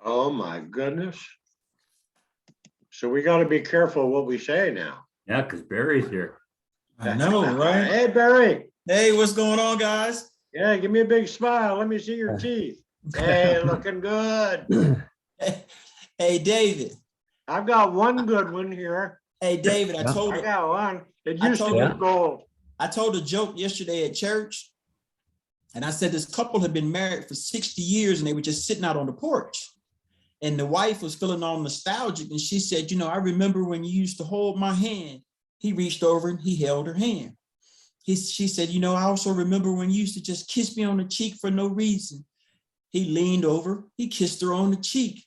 Oh, my goodness. So we got to be careful what we say now. Yeah, because Barry's here. I know, right? Hey, Barry. Hey, what's going on, guys? Yeah, give me a big smile. Let me see your teeth. Hey, looking good. Hey, David. I've got one good one here. Hey, David, I I got one. It I used to told be gold. told a joke yesterday at church, and I said this couple had been married for 60 years and they were just sitting out on the porch. And the wife was feeling all nostalgic, and she said, you know, I remember when you used to hold my hand. He reached over and he held her hand. She said, you know, I also remember when you used to just kiss me on the cheek for no reason. He leaned over, he kissed her on the cheek.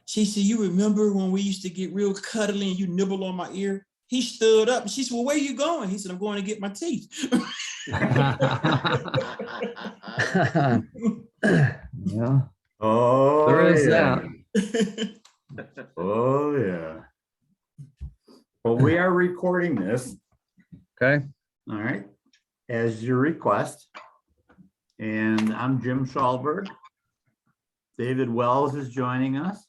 She said, you remember when we used to get real cuddly and you nibble on my ear? He stood up and she said, well, where are you going? He said, I'm going to get my teeth. Yeah, Oh, there is yeah. that. Oh, yeah. Well, we are recording this, Okay, all right, as your request. And I'm Jim Schallberg. David Wells is joining us.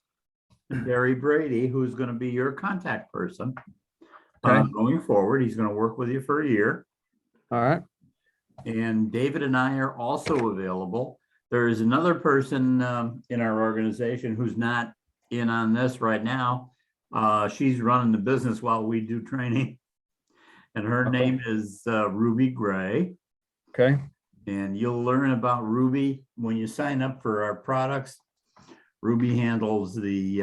And Barry Brady, who's going to be your contact person. Okay. Going forward, he's going to work with you for a year. all right. And David and I are also available. There is another person in our organization who's not in on this right now. She's running the business while we do training. And her Okay. name is Ruby Gray. Okay, And you'll learn about Ruby when you sign up for our products. Ruby handles the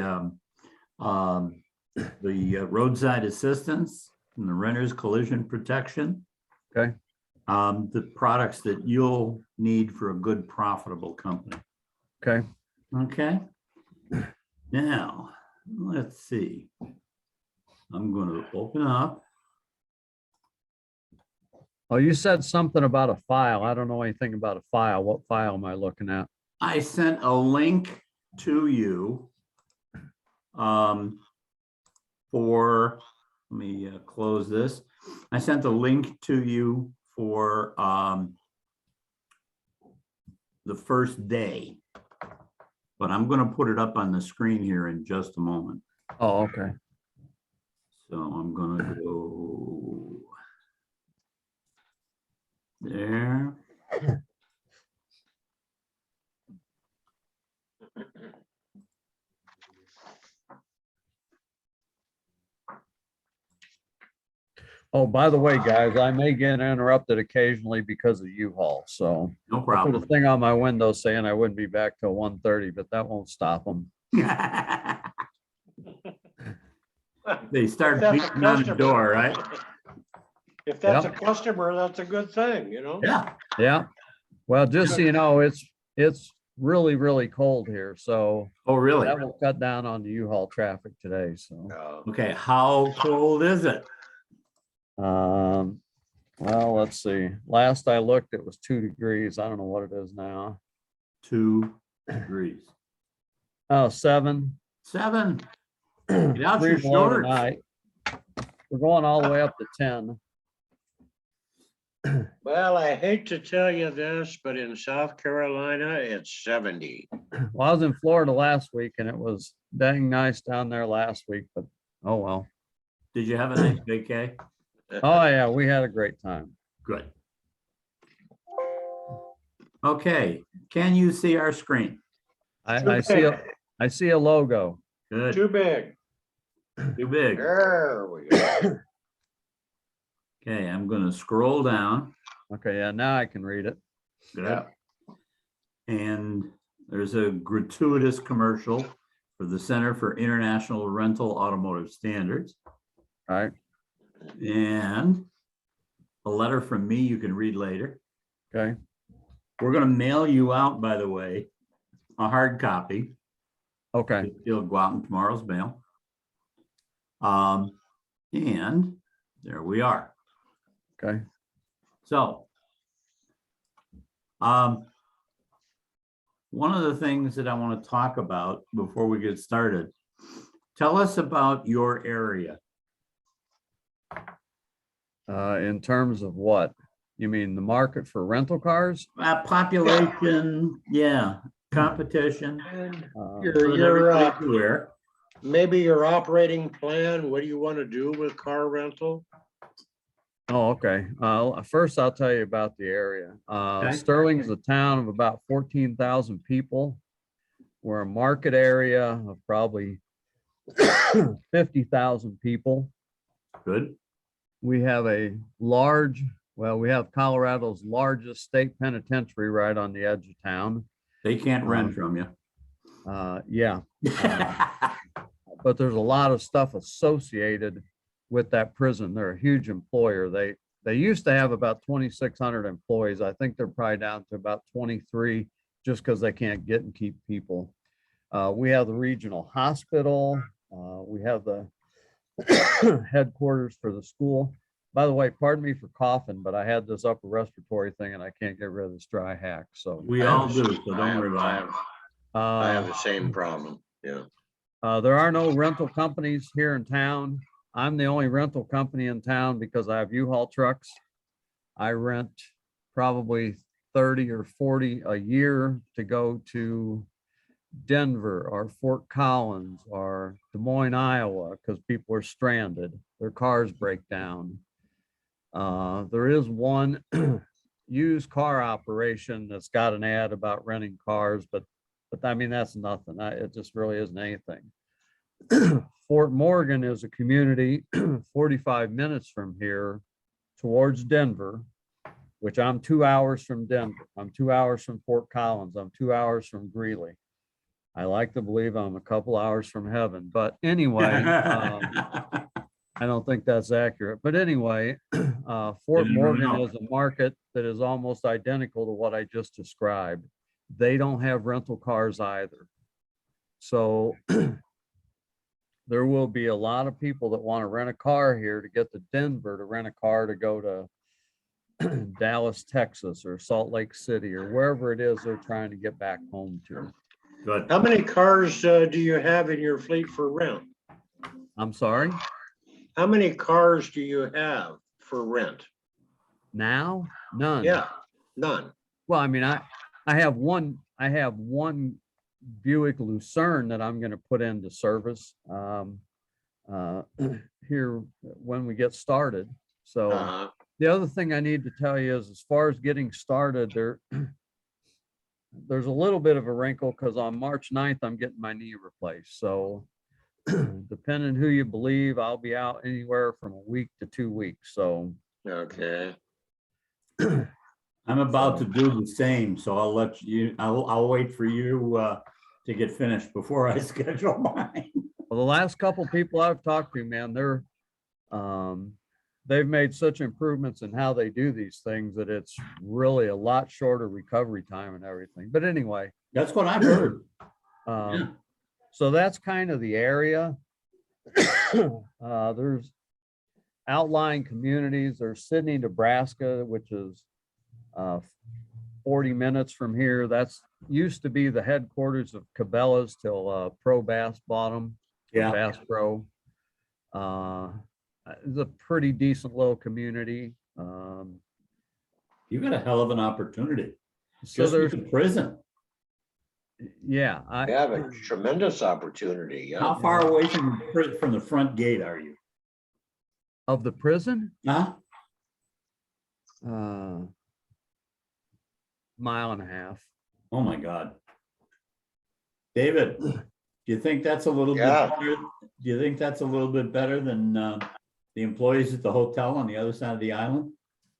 roadside assistance and the renter's collision protection. okay, The products that you'll need for a good, profitable company. okay. Okay. Now, let's see. I'm going to open up. Oh, you said something about a file. I don't know anything about a file. What file am I looking at? I sent a link to you for, let me close this. I sent a link to you for the first day, but I'm going to put it up on the screen here in just a moment. Oh, okay. So I'm going to go there. Oh, by the way, guys, I may get interrupted occasionally because of U-Haul, so No I put a problem. thing on my window saying I wouldn't be back till 1:30, but that won't stop them. They start If that's a beating on the customer. door, right? If that's Yep. a customer, that's a good thing, you know? Yeah. Yeah. Well, just so you know, it's really, really cold here, so Oh, really? that will cut down on the U-Haul traffic today, so. Okay. How cold is it? Well, let's see. Last I looked, it was 2 degrees. I don't know what it is now. 2 degrees. Oh, 7. 7. Get out 3 your more shorts. tonight. We're going all the way up to 10. Well, I hate to tell you this, but in South Carolina, it's 70. Well, I was in Florida last week and it was dang nice down there last week, but oh well. Did you have a nice vacay? Oh yeah, we had a great time. Good. Okay. Can you see our screen? I see a logo. Good. Too big. Too big. There we go. Okay. I'm going to scroll down. Okay, yeah, now I can read it. Good. Yeah. And there's a gratuitous commercial for the Center for International Rental Automotive Standards. All right. And a letter from me you can read later. Okay. We're going to mail you out, by the way, a hard copy. Okay. It'll go out in tomorrow's mail. And there we are. Okay. So, one of the things that I want to talk about before we get started, tell us about your area. In terms of what? You mean the market for rental cars? Population, yeah. competition. And Uh, Your, so that your, everybody's aware. maybe your operating plan, what do you want to do with car rental? Oh, okay. First I'll tell you about the area. Okay. Sterling is a town of about 14,000 people. We're a market area of probably 50,000 people. Good. We have a large, well, we have Colorado's largest state penitentiary right on the edge of town. They can't rent from you. Yeah, but there's a lot of stuff associated with that prison. They're a huge employer. They used to have about 2,600 employees. I think they're probably down to about 23 just because they can't get and keep people. We have the regional hospital. We have the headquarters for the school. By the way, pardon me for coughing, but I had this upper respiratory thing and I can't get rid of this dry hack. So We all do, so don't worry about it. I have the same problem, yeah. there are no rental companies here in town. I'm the only rental company in town because I have U-Haul trucks. I rent probably 30 or 40 a year to go to Denver or Fort Collins or Des Moines, Iowa, because people are stranded. Their cars break down. There is one used car operation that's got an ad about renting cars, but I mean, that's nothing. It just really isn't anything. Fort Morgan is a community 45 minutes from here towards Denver, which I'm 2 hours from Denver. I'm 2 hours from Fort Collins. I'm 2 hours from Greeley. I like to believe I'm a couple hours from heaven, but anyway, I don't think that's accurate. But anyway, Fort You never Morgan know. is a market that is almost identical to what I just described. They don't have rental cars either. So there will be a lot of people that want to rent a car here to get to Denver, to rent a car to go to Dallas, Texas, or Salt Lake City, or wherever it is they're trying to get back home to. Good. How many cars do you have in your fleet for rent? I'm sorry, How many cars do you have for rent? now? None. Yeah, none. Well, I mean, I have one Buick Lucerne that I'm going to put into service here when we get started. So Uh-huh. the other thing I need to tell you is, as far as getting started, there's a little bit of a wrinkle because on March 9th, I'm getting my knee replaced. So depending who you believe, I'll be out anywhere from a week to 2 weeks. So Okay. I'm about to do the same, so I'll let you, I'll wait for you to get finished before I schedule mine. well, the last couple people I've talked to, man, they've made such improvements in how they do these things that it's really a lot shorter recovery time and everything. But anyway, That's what I've heard. Yeah. so that's kind of the area. There's outlying communities. There's Sidney, Nebraska, which is 40 minutes from here. That's used to be the headquarters of Cabela's till Pro Bass bought them. Yeah. Bass Pro. It's a pretty decent little community. You got a hell of an opportunity. So Just with there's, the prison. yeah, You have a tremendous opportunity, yeah. How far away from the front gate are you? of the prison, Huh? mile and a half. Oh, my God. David, do you think that's a little bit Yeah. better? Do you think that's a little bit better than the employees at the hotel on the other side of the island?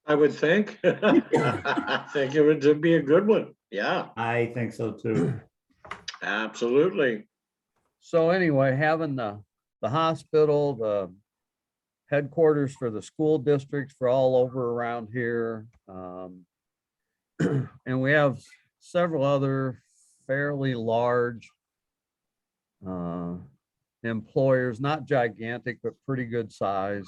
I would think. I think it would be a good one. Yeah, I think so too. absolutely. So anyway, having the hospital, the headquarters for the school districts for all over around here. And we have several other fairly large employers, not gigantic, but pretty good size.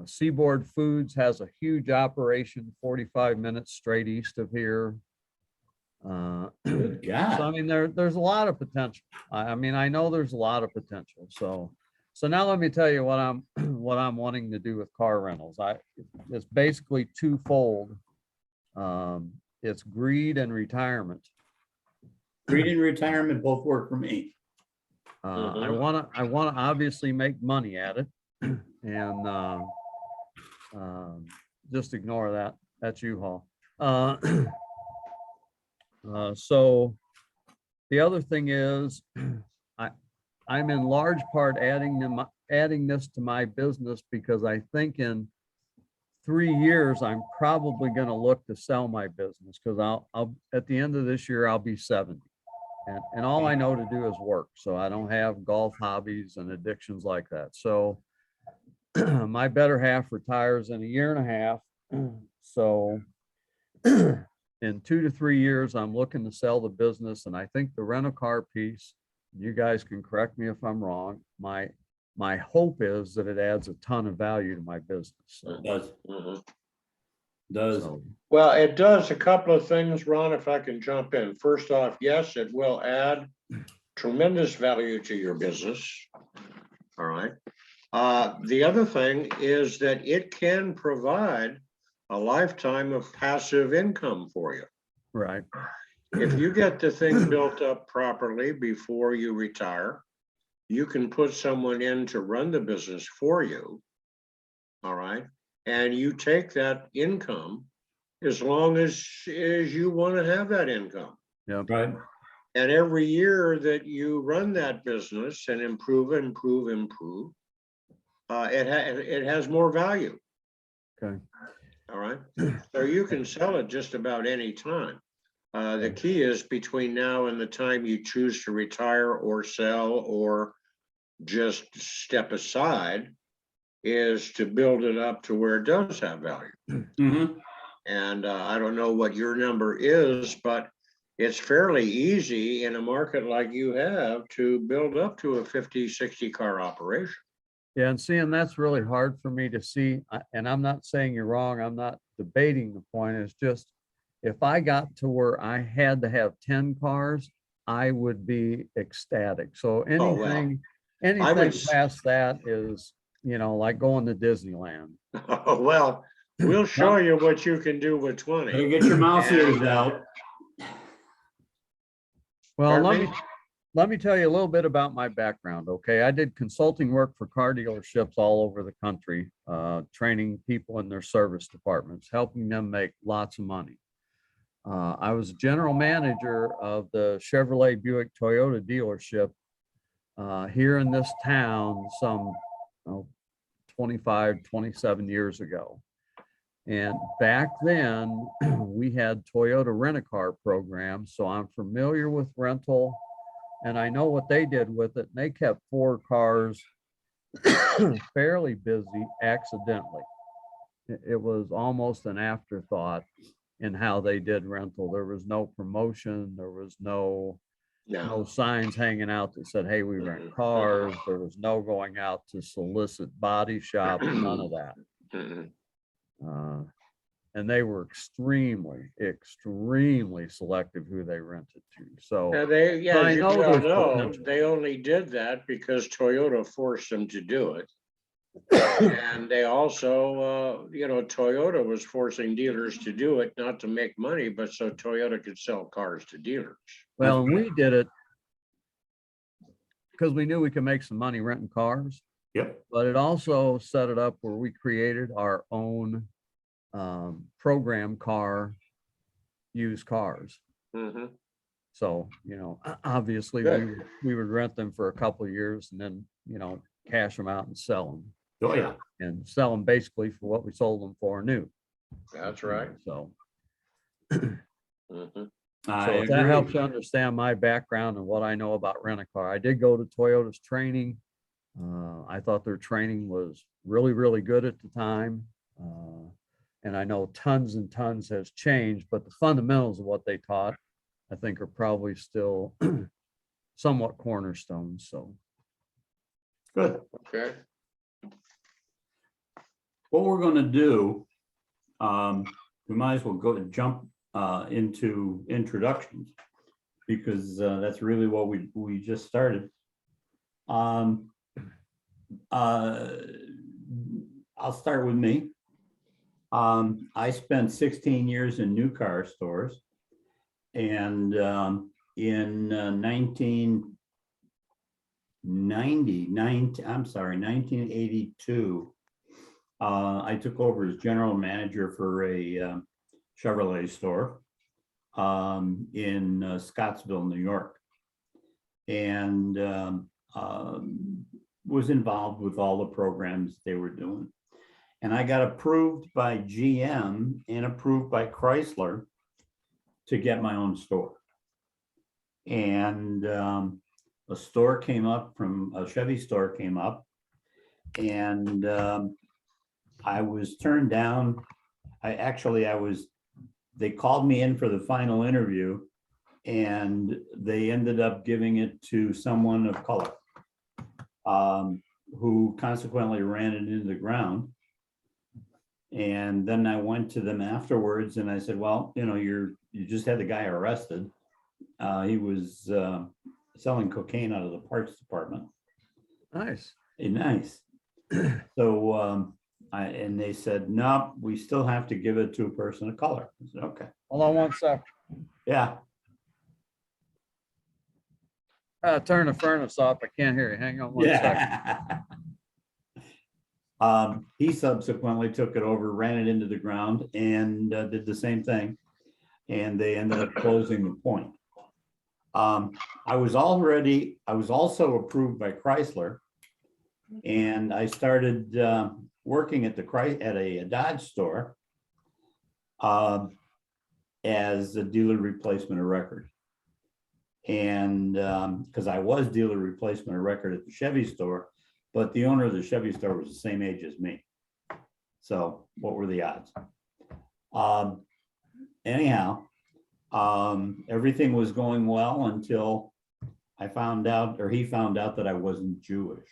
Seaboard Foods has a huge operation 45 minutes straight east of here. Good So I God. mean, there's a lot of potential. I mean, I know there's a lot of potential. So now let me tell you what I'm wanting to do with car rentals. It's basically twofold. it's greed and retirement. Greed and retirement both work for me. I wanna obviously make money at it, and just ignore that. That's U-Haul. So the other thing is, I'm in large part adding this to my business because I think in 3 years, I'm probably going to look to sell my business, because I'll at the end of this year, I'll be 70. And all I know to do is work. So I don't have golf hobbies and addictions like that. So my better half retires in a year and a half. So in 2 to 3 years, I'm looking to sell the business. And I think the rental car piece, you guys can correct me if I'm wrong. My hope is that it adds a ton of value to my business. So, It does. Mhm. Does. so, Well, it does a couple of things, Ron, if I can jump in. First off, yes, it will add tremendous value to your business. All right. The other thing is that it can provide a lifetime of passive income for you. right. If you get the thing built up properly before you retire, you can put someone in to run the business for you. All right. And you take that income as long as you want to have that income. Yeah. Right. And every year that you run that business and improve, it has more value. Okay. All right. So you can sell it just about any time. The key is between now and the time you choose to retire or sell or just step aside, is to build it up to where it does have value. Mhm. And I don't know what your number is, but it's fairly easy in a market like you have to build up to a 50, 60 car operation. Yeah, and seeing that's really hard for me to see. And I'm not saying you're wrong. I'm not debating the point. It's just, if I got to where I had to have 10 cars, I would be ecstatic. So Oh, well, anything past that is, like going to Disneyland. well, we'll show you what you can do with Better 20. get your mouse ears And, out. Well, Pardon me? let me tell you a little bit about my background. Okay. I did consulting work for car dealerships all over the country, training people in their service departments, helping them make lots of money. I was general manager of the Chevrolet Buick Toyota dealership here in this town some 25, 27 years ago. And back then we had Toyota rent-a-car programs. So I'm familiar with rental, and I know what they did with it. And they kept 4 cars fairly busy accidentally. It was almost an afterthought in how they did rental. There was no promotion. There was no signs hanging out that said, hey, we rent cars. There was no going out to solicit body shops, none of that. And they were extremely selective who they rented to. So Now I as you know well there's know, potential. they only did that because Toyota forced them to do it. And they also, Toyota was forcing dealers to do it, not to make money, but so Toyota could sell cars to dealers. Well, and we did it because we knew we could make some money renting cars, Yep. but it also set it up where we created our own program car, used cars. Mhm. So, obviously Good. we would rent them for a couple of years and then, cash them out and sell them. Oh, yeah. And sell them basically for what we sold them for new. That's right. So, Mhm. so I if that agree. helps you understand my background and what I know about rent a car. I did go to Toyota's training. I thought their training was really, really good at the time. And I know tons and tons has changed, but the fundamentals of what they taught, I think, are probably still somewhat cornerstones. So Good. Okay. What we're going to do, we might as well jump into introductions, because that's really what we just started. I'll start with me. I spent 16 years in new car stores. And in 1982, I took over as general manager for a Chevrolet store in Scottsville, New York. And was involved with all the programs they were doing. And I got approved by GM and approved by Chrysler to get my own store. And a store came up from a Chevy store came up, and I was turned down. They called me in for the final interview, and they ended up giving it to someone of color, who consequently ran it into the ground. And then I went to them afterwards and I said, well, you know, you just had the guy arrested. He was selling cocaine out of the parts department. Nice. Nice. So and they said, no, we still have to give it to a person of color. I said, okay. Hold on one sec. Yeah. Turn the furnace off. I can't hear you. Hang on one sec. Yeah. He subsequently took it over, ran it into the ground, and did the same thing. And they ended up closing the point. I was also approved by Chrysler, and I started working at a Dodge store as a dealer replacement of record. And because I was dealer replacement of record at the Chevy store, but the owner of the Chevy store was the same age as me. So what were the odds? Anyhow, everything was going well until I found out, or he found out, that I wasn't Jewish.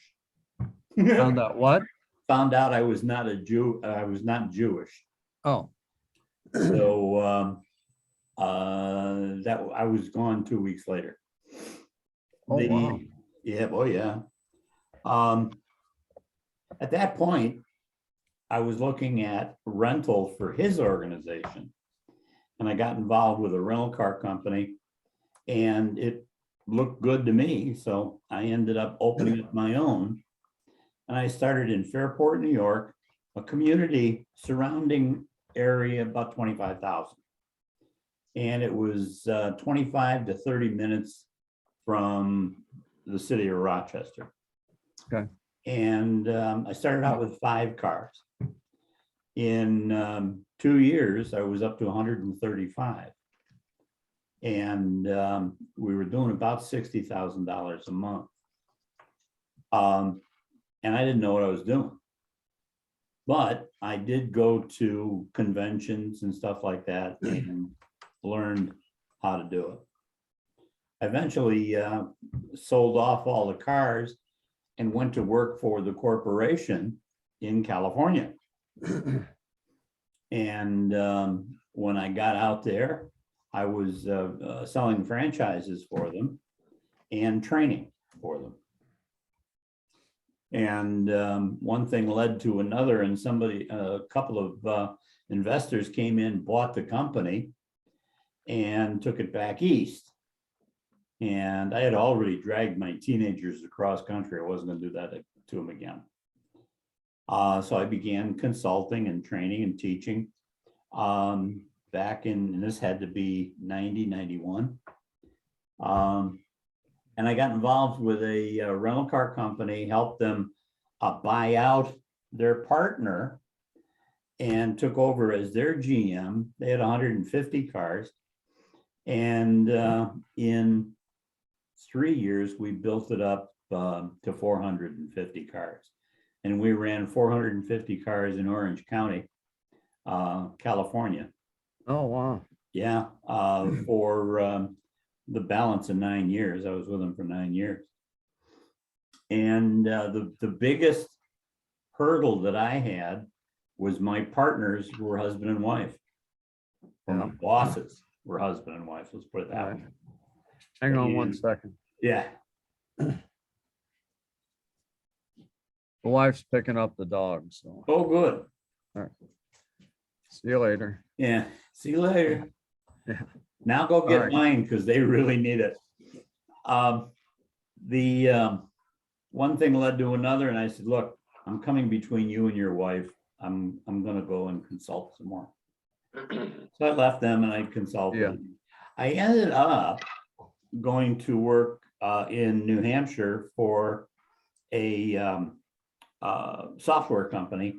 Found out what? Found out I was not a Jew. I was not Jewish. Oh, So that I was gone 2 weeks later. oh, wow. Yeah, oh yeah. At that point, I was looking at rental for his organization, and I got involved with a rental car company, and it looked good to me. So I ended up opening up my own, and I started in Fairport, New York, a community surrounding area about 25,000. And it was 25 to 30 minutes from the city of Rochester. Okay. And I started out with 5 cars. In 2 years, I was up to 135. And we were doing about $60,000 a month. And I didn't know what I was doing. But I did go to conventions and stuff like that and learned how to do it. I eventually sold off all the cars and went to work for the corporation in California. And when I got out there, I was selling franchises for them and training for them. And one thing led to another, and a couple of investors came in, bought the company, and took it back east. And I had already dragged my teenagers across country. I wasn't going to do that to them again. So I began consulting and training and teaching back in, and this had to be 90, 91. And I got involved with a rental car company, helped them buy out their partner, and took over as their GM. They had 150 cars. And in 3 years, we built it up to 450 cars. And we ran 450 cars in Orange County, California. Oh, wow. Yeah, for the balance of 9 years. I was with them for 9 years. And the biggest hurdle that I had was my partners were husband and wife. Or my bosses were husband and wife, let's put it that way. Hang on one And- second. Yeah. The wife's picking up the dog, so. Oh, good. All right. See you later. Yeah, see you later. Yeah. Now go All get right. mine because they really need it. The one thing led to another, and I said, look, I'm coming between you and your wife. I'm gonna go and consult some more. So I left them and I consulted. Yeah. I ended up going to work in New Hampshire for a software company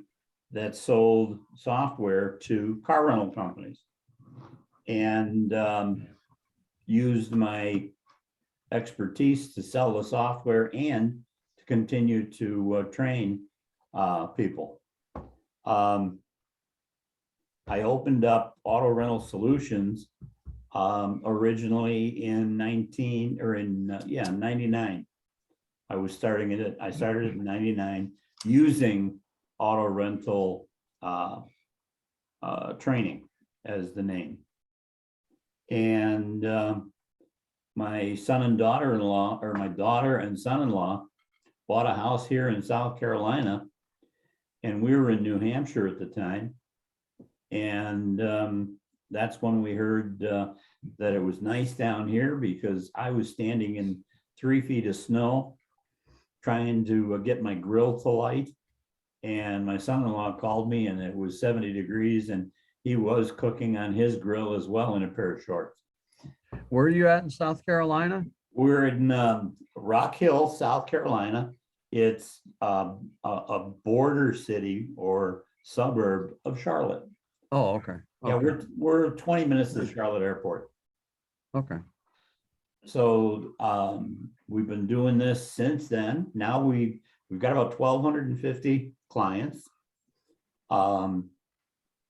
that sold software to car rental companies, and used my expertise to sell the software and to continue to train people. I opened up Auto Rental Solutions originally in 99. I started it in 99 using auto rental training as the name. And my son and daughter-in-law, or my daughter and son-in-law, bought a house here in South Carolina, and we were in New Hampshire at the time. And that's when we heard that it was nice down here, because I was standing in 3 feet of snow trying to get my grill to light. And my son-in-law called me, and it was 70 degrees, and he was cooking on his grill as well in a pair of shorts. Where are you at in South Carolina? We're in Rock Hill, South Carolina. It's a border city or suburb of Charlotte. Oh, okay. Yeah, Okay. we're 20 minutes to Charlotte Airport. Okay. So we've been doing this since then. Now we've got about 1,250 clients.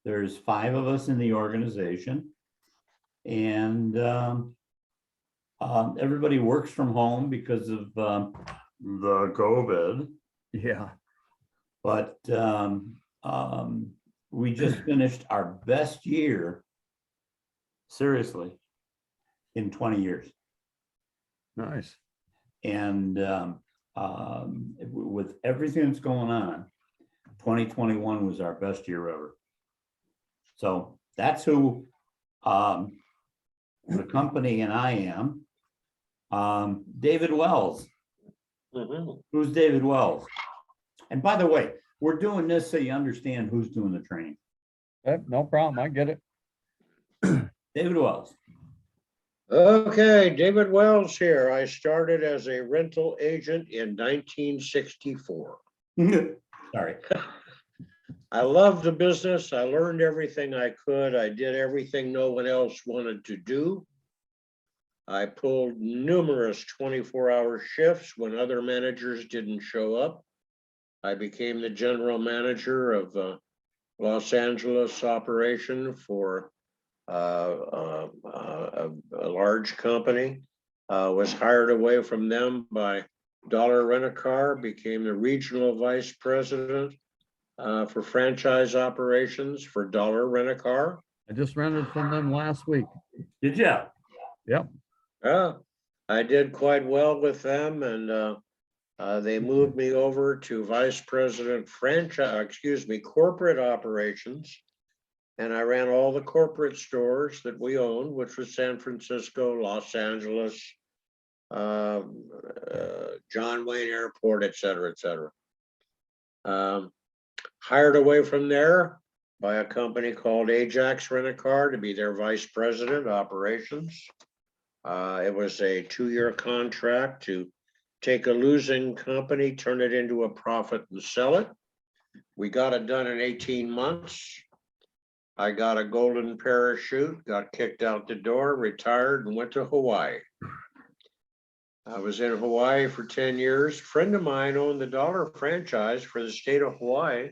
There's 5 of us in the organization, and everybody works from home because of the COVID. Yeah. But we just finished our best year, seriously, in 20 years. Nice. And with everything that's going on, 2021 was our best year ever. So that's who the company and I am. David Wells. Who's David Wells? And by the way, we're doing this so you understand who's doing the training. No problem. I get it. David Wells. Okay, David Wells here. I started as a rental agent in 1964. Sorry. I loved the business. I learned everything I could. I did everything no one else wanted to do. I pulled numerous 24-hour shifts when other managers didn't show up. I became the general manager of Los Angeles operation for a large company. Was hired away from them by Dollar Rent-A-Car, became the regional vice president for franchise operations for Dollar Rent-A-Car. I just rented from them last week. Did you? Yep. Yeah, I did quite well with them, and they moved me over to vice president corporate operations. And I ran all the corporate stores that we owned, which was San Francisco, Los Angeles, John Wayne Airport, et cetera, et cetera. Hired away from there by a company called Ajax Rent-A-Car to be their vice president operations. It was a 2-year contract to take a losing company, turn it into a profit and sell it. We got it done in 18 months. I got a golden parachute, got kicked out the door, retired, and went to Hawaii. I was in Hawaii for 10 years. A friend of mine owned the Dollar franchise for the state of Hawaii.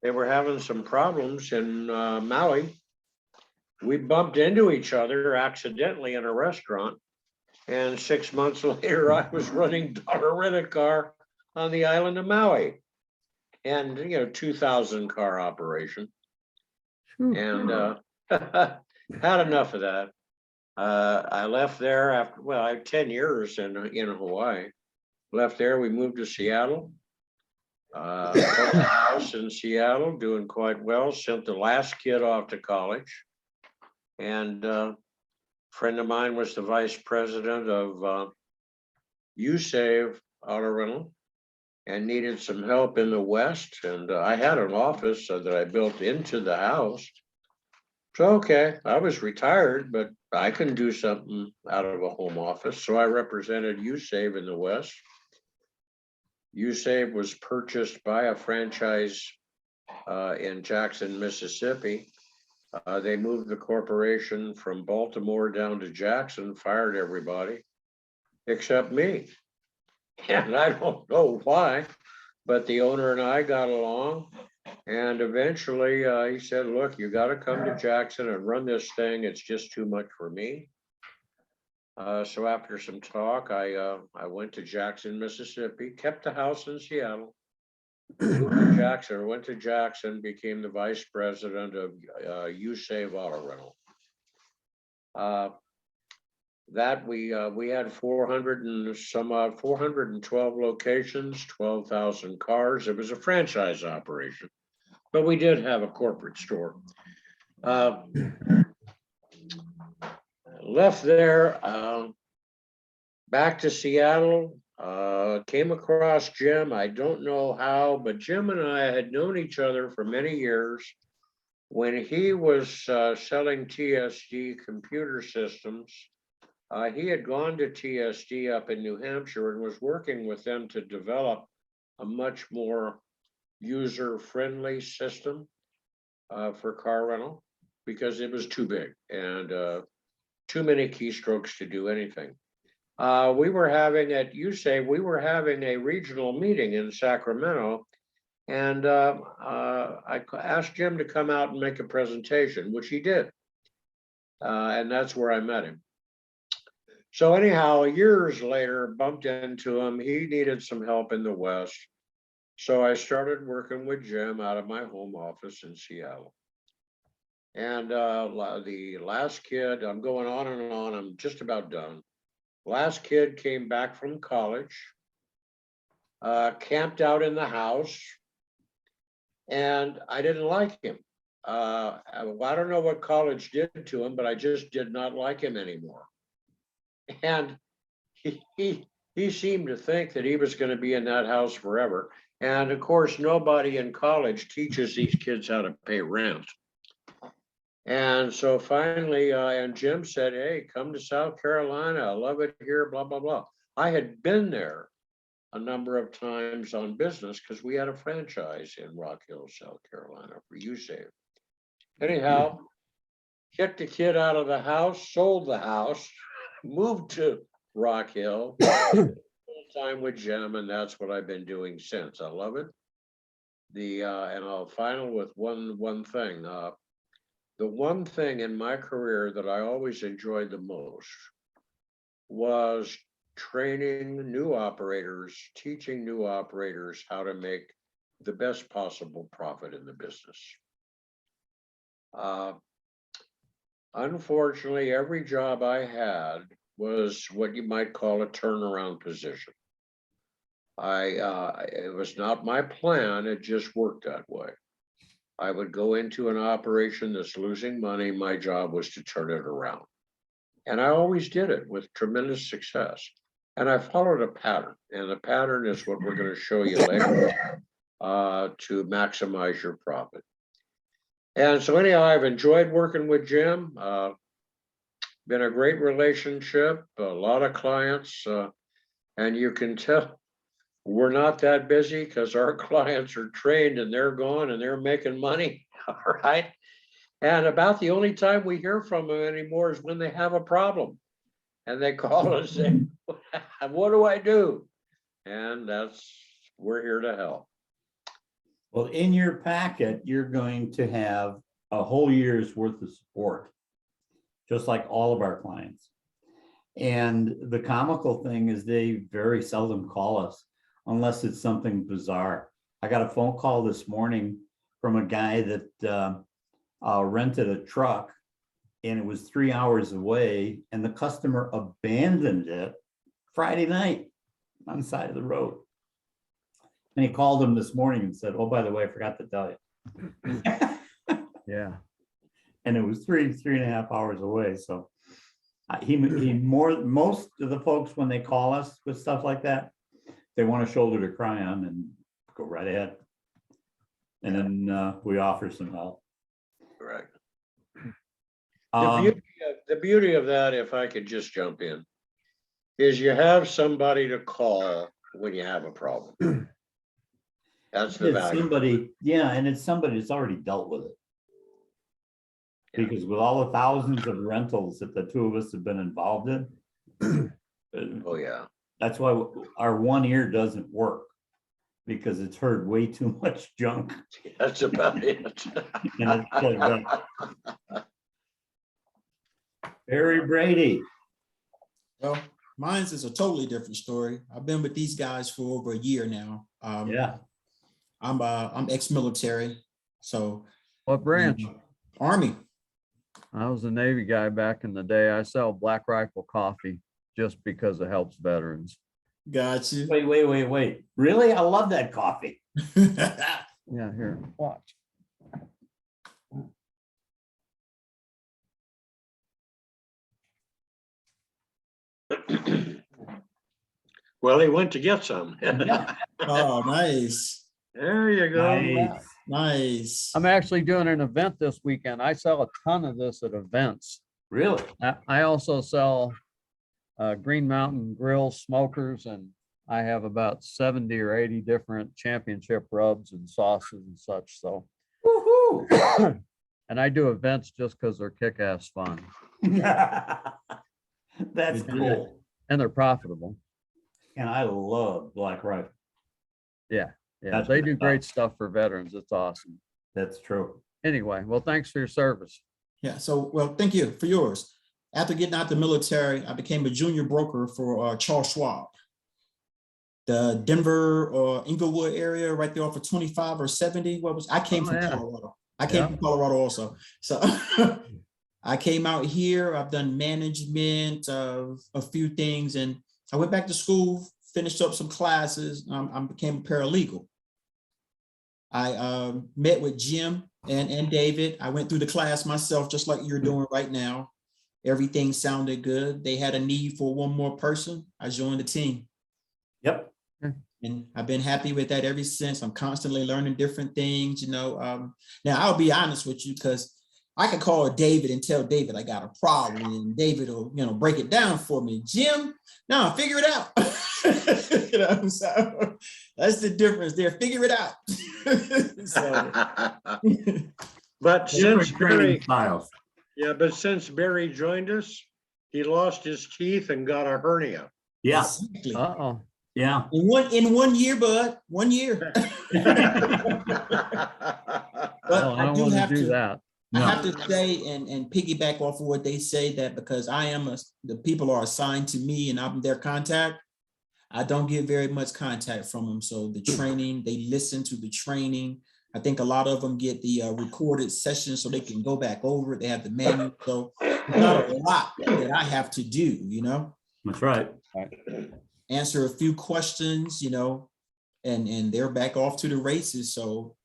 They were having some problems in Maui. We bumped into each other accidentally in a restaurant. And 6 months later, I was running Dollar Rent-A-Car on the island of Maui. And, 2,000 car operation. And had enough of that. I left there after, I had 10 years in Hawaii. Left there, we moved to Seattle. Built a house in Seattle, doing quite well, sent the last kid off to college. And friend of mine was the vice president of USAVE Auto Rental and needed some help in the West. And I had an office that I built into the house. So, okay, I was retired, but I can do something out of a home office. So I represented USAVE in the West. USAVE was purchased by a franchise in Jackson, Mississippi. They moved the corporation from Baltimore down to Jackson, fired everybody except me. And I don't know why, but the owner and I got along. And eventually he said, look, you got to come to Jackson and run this thing. It's just too much for me. So after some talk, I went to Jackson, Mississippi, kept the house in Seattle, moved to Jackson, went to Jackson, became the vice president of USAVE Auto Rental. That we had 412 locations, 12,000 cars. It was a franchise operation, but we did have a corporate store. Left there, back to Seattle, came across Jim. I don't know how, but Jim and I had known each other for many years. When he was selling TSD computer systems, he had gone to TSD up in New Hampshire and was working with them to develop a much more user-friendly system for car rental because it was too big and too many keystrokes to do anything. We were having at USAVE, we were having a regional meeting in Sacramento, and I asked Jim to come out and make a presentation, which he did. And that's where I met him. So anyhow, years later, bumped into him. He needed some help in the West. So I started working with Jim out of my home office in Seattle. And the last kid, I'm going on and on, I'm just about done. Last kid came back from college, camped out in the house, and I didn't like him. I don't know what college did to him, but I just did not like him anymore. And he seemed to think that he was going to be in that house forever. And of course, nobody in college teaches these kids how to pay rent. And so finally, and Jim said, hey, come to South Carolina. I love it here, blah, blah, blah. I had been there a number of times on business because we had a franchise in Rock Hill, South Carolina for USAVE. Anyhow, kicked the kid out of the house, sold the house, moved to Rock Hill, full time with Jim, and that's what I've been doing since. I love it. And I'll final with one thing. The one thing in my career that I always enjoyed the most was training new operators, teaching new operators how to make the best possible profit in the business. Unfortunately, every job I had was what you might call a turnaround position. It was not my plan, it just worked that way. I would go into an operation that's losing money. My job was to turn it around. And I always did it with tremendous success. And I followed a pattern. And the pattern is what we're going to show you later to maximize your profit. And so anyhow, I've enjoyed working with Jim. Been a great relationship, a lot of clients. And you can tell we're not that busy because our clients are trained and they're gone and they're making money. All right. And about the only time we hear from them anymore is when they have a problem and they call us and say, what do I do? And we're here to help. Well, in your packet, you're going to have a whole year's worth of support, just like all of our clients. And the comical thing is they very seldom call us unless it's something bizarre. I got a phone call this morning from a guy that rented a truck and it was 3 hours away and the customer abandoned it Friday night on the side of the road. And he called him this morning and said, oh, by the way, I forgot to tell you. Yeah. And it was 3.5 hours away. So most of the folks, when they call us with stuff like that, they want a shoulder to cry on and go right ahead. And then we offer some help. Correct. Um, The beauty of that, if I could just jump in, is you have somebody to call when you have a problem. That's the it's value. somebody, yeah, and it's somebody that's already dealt with it. Yeah. Because with all the thousands of rentals that the two of us have been involved in, Oh, yeah. that's why our one ear doesn't work, because it's heard way too much junk. That's about it. And it's plugged up. Barry Brady. Well, mine's is a totally different story. I've been with these guys for over a year now. Yeah. I'm ex-military, so What branch? Army. I was a Navy guy back in the day. I sell Black Rifle coffee just because it helps veterans. Got you. Wait. Really? I love that coffee. Yeah, here, watch. Well, he went to get some. Oh, nice. There you go. Nice. Nice. I'm actually doing an event this weekend. I sell a ton of this at events. Really? I also sell Green Mountain Grill smokers, and I have about 70 or 80 different championship rubs and sauces and such. So, Woohoo. and I do events just because they're kick-ass fun That's cool. and they're profitable. And I love Black Rifle. Yeah, That's they good do stuff. great stuff for veterans. It's awesome. That's true. Anyway, well, thanks for your service. Yeah. So, well, thank you for yours. After getting out the military, I became a junior broker for Charles Schwab. The Denver or Inglewood area, right there off of 25 or 70. I came from Colorado. I came from Colorado also. So I came out here. I've done management of a few things, and I went back to school, finished up some classes. I became a paralegal. I met with Jim and David. I went through the class myself, just like you're doing right now. Everything sounded good. They had a need for one more person. I joined the team. Yep. And I've been happy with that ever since. I'm constantly learning different things, Now, I'll be honest with you, because I could call David and tell David I got a problem, and David will, break it down for me. Jim, no, figure it out. So that's the difference there. Figure it out. But since Barry, Styles. yeah, but since Barry joined us, he lost his teeth and got a hernia. Yeah. Exactly. Uh-oh. Yeah. In 1 year, bud. 1 year. But Oh, I I don't do want to have do to. that. I No. have to say and piggyback off of what they say, that because the people are assigned to me and I'm their contact, I don't get very much contact from them. So the training, they listen to the training. I think a lot of them get the recorded session so they can go back over it. They have the manual. So it's not a lot that I have to do, That's right. answer a few questions, and they're back off to the races. So,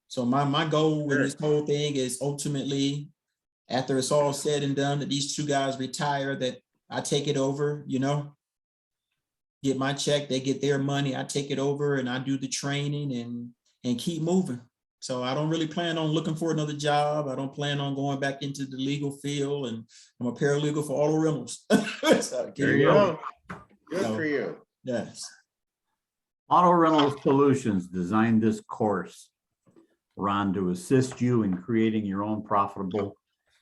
so my goal with this whole thing is ultimately, after it's all said and done, that these two guys retire, that I take it over, get my check, they get their money, I take it over and I do the training and keep moving. So I don't really plan on looking for another job. I don't plan on going back into the legal field, and I'm a paralegal for auto rentals. So, There you go. Good for you. Yes. Auto Rental Solutions designed this course, Ron, to assist you in creating your own profitable,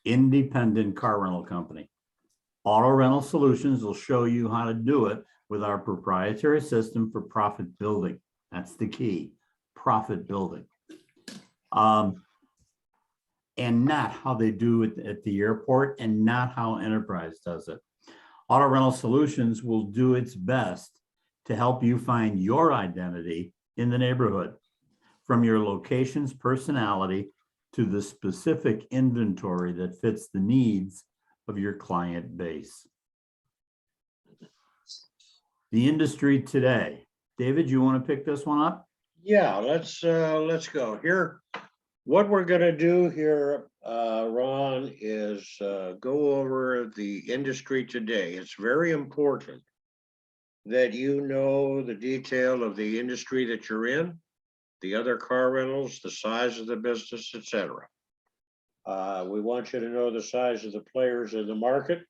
independent car rental company. Auto Rental Solutions will show you how to do it with our proprietary system for profit building. That's the key, profit building. And not how they do it at the airport, and not how Enterprise does it. Auto Rental Solutions will do its best to help you find your identity in the neighborhood, from your location's personality to the specific inventory that fits the needs of your client base. The industry today David, you want to pick this one up? Yeah, let's go here. What we're gonna do here, Ron, is go over the industry today. It's very important that you know the detail of the industry that you're in, the other car rentals, the size of the business, etc. We want you to know the size of the players in the market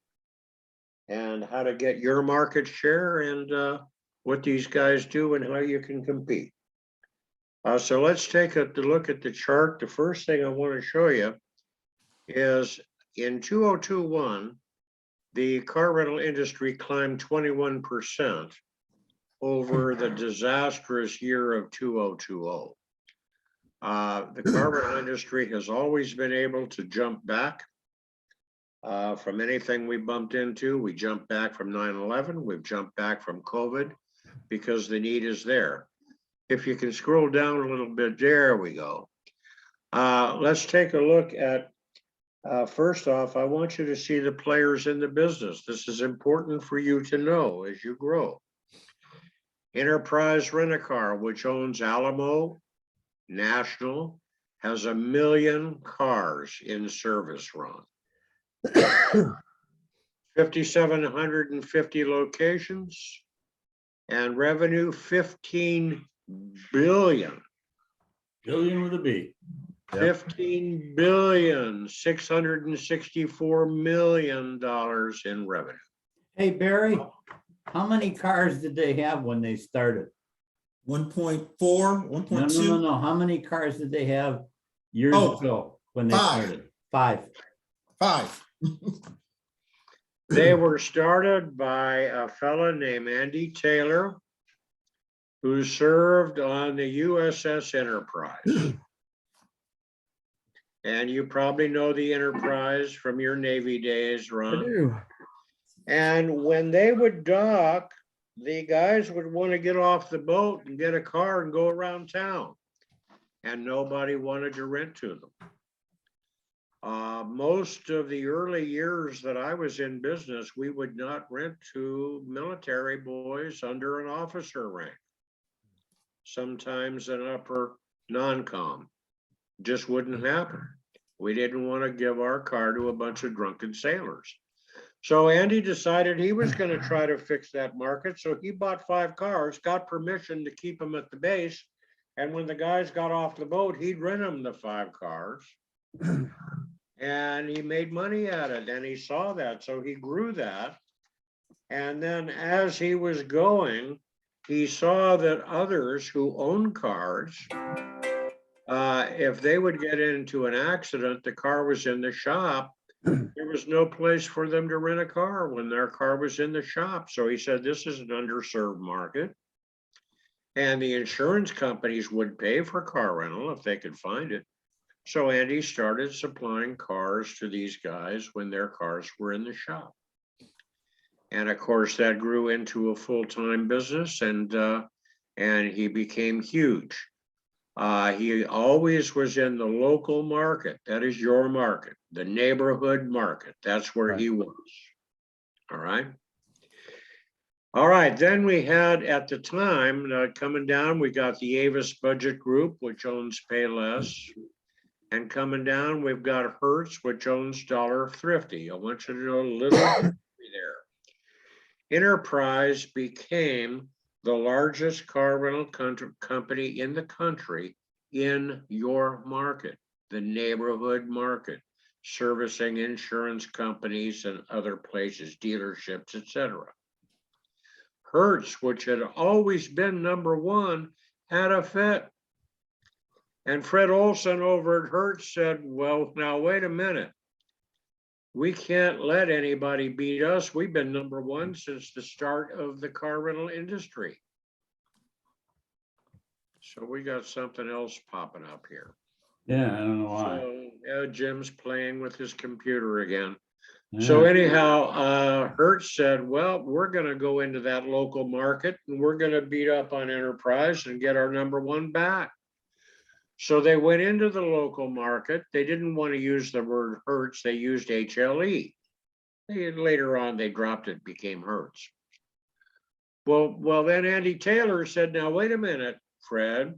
and how to get your market share and what these guys do and how you can compete. So let's take a look at the chart. The first thing I want to show you is in 2021, the car rental industry climbed 21% over the disastrous year of 2020. The car rental industry has always been able to jump back from anything we bumped into. We jumped back from 9/11. We've jumped back from COVID because the need is there. If you can scroll down a little bit, there we go. Let's take a look at, first off, I want you to see the players in the business. This is important for you to know as you grow. Enterprise Rent-A-Car, which owns Alamo National, has 1 million cars in service, Ron. 5,750 locations and revenue 15 billion. Billion with a B. 15 billion, $664 million in revenue. Hey, Barry, how many cars did they have when they started? 1.4, No, 1.2. no. How many cars did they have years Oh, ago when they 5. started? 5. 5. They were started by a fella named Andy Taylor, who served on the USS Enterprise. And you probably know the Enterprise from your Navy days, I Ron. do. And when they would dock, the guys would want to get off the boat and get a car and go around town. And nobody wanted to rent to them. Most of the early years that I was in business, we would not rent to military boys under an officer rank. Sometimes an upper non-com. Just wouldn't happen. We didn't want to give our car to a bunch of drunken sailors. So Andy decided he was going to try to fix that market. So he bought 5 cars, got permission to keep them at the base. And when the guys got off the boat, he'd rent them the 5 cars. And he made money at it, and he saw that. So he grew that. And then as he was going, he saw that others who own cars, if they would get into an accident, the car was in the shop. There was no place for them to rent a car when their car was in the shop. So he said, this is an underserved market. And the insurance companies would pay for car rental if they could find it. So Andy started supplying cars to these guys when their cars were in the shop. And of course, that grew into a full-time business, and he became huge. He always was in the local market. That is your market, the neighborhood market. That's where he was. All right. All right. Then we had at the time coming down, we got the Avis Budget Group, which owns Payless. And coming down, we've got Hertz, which owns Dollar Thrifty. I want you to know a little bit there. Enterprise became the largest car rental company in the country in your market, the neighborhood market, servicing insurance companies and other places, dealerships, etc. Hertz, which had always been #1, had a fit. And Fred Olson over at Hertz said, well, now wait a minute. We can't let anybody beat us. We've been #1 since the start of the car rental industry. So we got something else popping up here. Yeah, I don't know why. So Jim's playing with his computer again. Yeah. So anyhow, Hertz said, well, we're going to go into that local market and we're going to beat up on Enterprise and get our #1 back. So they went into the local market. They didn't want to use the word Hertz. They used HLE. Later on, they dropped it, became Hertz. Well, then Andy Taylor said, now, wait a minute, Fred.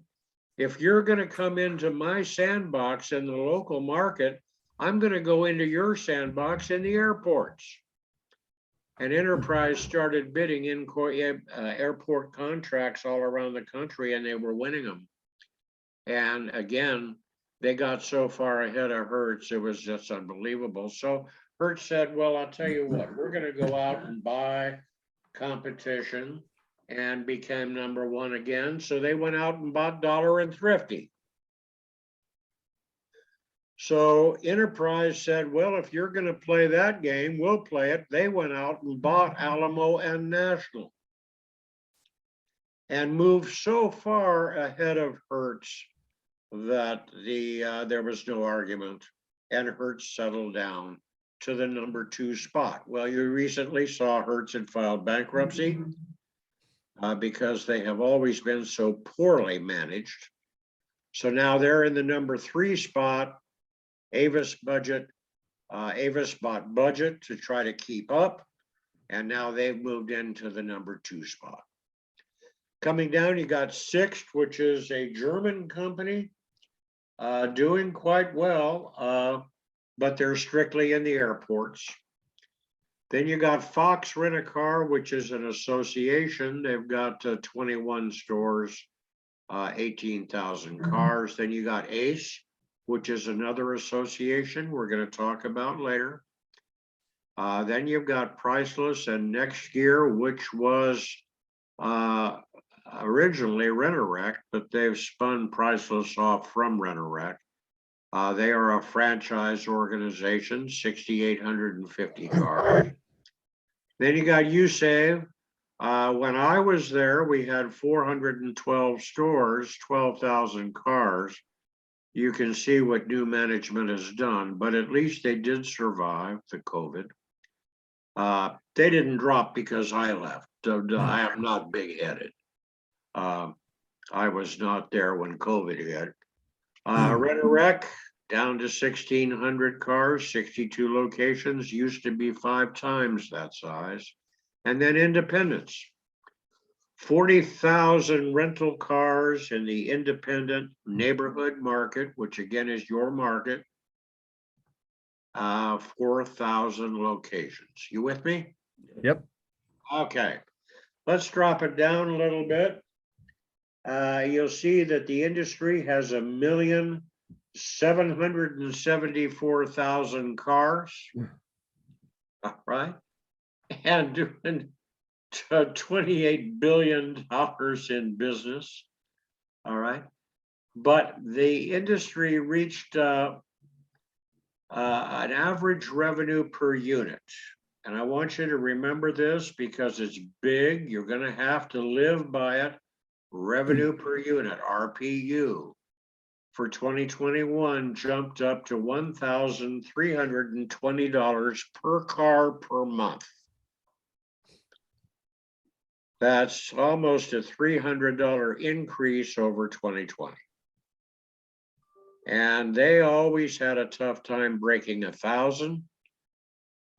If you're gonna come into my sandbox in the local market, I'm gonna go into your sandbox in the airports. And Enterprise started bidding in airport contracts all around the country, and they were winning them. And again, they got so far ahead of Hertz, it was just unbelievable. So Hertz said, well, I'll tell you what, we're gonna go out and buy competition, and became number one again. So they went out and bought Dollar and Thrifty. So Enterprise said, well, if you're going to play that game, we'll play it. They went out and bought Alamo and National and moved so far ahead of Hertz that there was no argument, and Hertz settled down to the number 2 spot. Well, you recently saw Hertz had filed bankruptcy because they have always been so poorly managed. So now they're in the number 3 spot. Avis bought budget to try to keep up, and now they've moved into the number 2 spot. Coming down, you got Sixt, which is a German company, doing quite well, but they're strictly in the airports. Then you got Fox Rent-A-Car, which is an association. They've got 21 stores, 18,000 cars. Then you got Ace, which is another association we're going to talk about later. Then you've got Priceless and Next Gear, which was originally Rent-A-Wreck, but they've spun Priceless off from Rent-A-Wreck. They are a franchise organization, 6,850 cars. Then you got USAVE. When I was there, we had 412 stores, 12,000 cars. You can see what new management has done, but at least they did survive the COVID. They didn't drop because I left. I am not big-headed. I was not there when COVID hit. Rent-A-Wreck down to 1,600 cars, 62 locations, used to be 5 times that size. And then Independence, 40,000 rental cars in the independent neighborhood market, which again is your market, 4,000 locations. You with me? Yep. Okay, let's drop it down a little bit. You'll see that the industry has 1,774,000 cars, right? And doing $28 billion in business, all right? But the industry reached an average revenue per unit. And I want you to remember this because it's big. You're going to have to live by it. Revenue per unit, RPU, for 2021 jumped up to $1,320 per car per month. That's almost a $300 increase over 2020. And they always had a tough time breaking 1,000.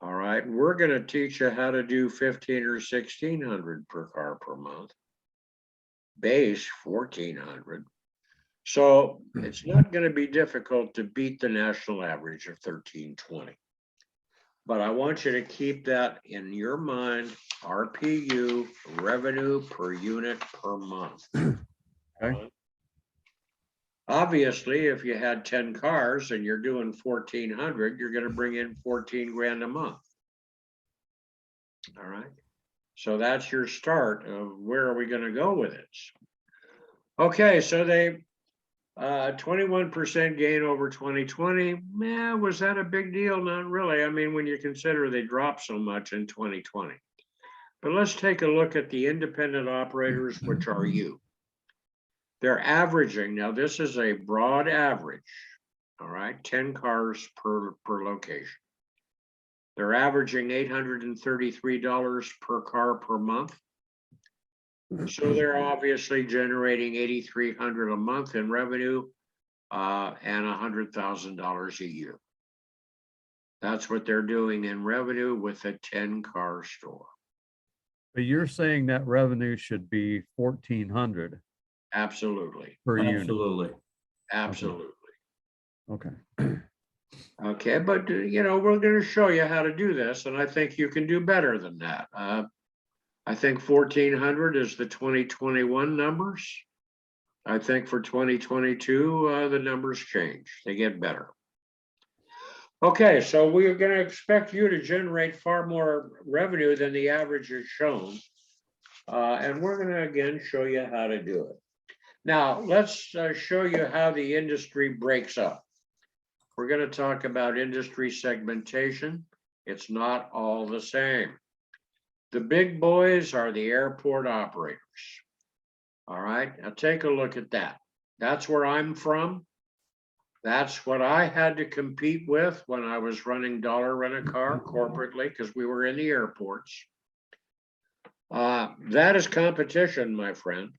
All right, we're going to teach you how to do 1,500 or 1,600 per car per month. Base 1,400. So it's not going to be difficult to beat the national average of 1,320. But I want you to keep that in your mind, RPU, revenue per unit per month. Okay. Obviously, if you had 10 cars and you're doing 1,400, you're going to bring in 14 grand a month. All right. So that's your start of where are we going to go with it. Okay, so they 21% gain over 2020. Man, was that a big deal? Not really. I mean, when you consider they dropped so much in 2020. But let's take a look at the independent operators, which are you. They're averaging, now this is a broad average, all right, 10 cars per location. They're averaging $833 per car per month. So they're obviously generating $8,300 a month in revenue and $100,000 a year. That's what they're doing in revenue with a 10-car store. But you're saying that revenue should be 1,400 Absolutely, per unit. Absolutely. absolutely. Okay. Okay, but you know, we're gonna show you how to do this, and I think you can do better than that. I think 1,400 is the 2021 numbers. I think for 2022, the numbers change, they get better. Okay, so we're gonna expect you to generate far more revenue than the average is shown. And we're gonna again show you how to do it. Now, let's show you how the industry breaks up. We're gonna talk about industry segmentation. It's not all the same. The big boys are the airport operators. All right, now take a look at that. That's where I'm from. That's what I had to compete with when I was running Dollar Rent-A-Car corporately, because we were in the airports. That is competition, my friend.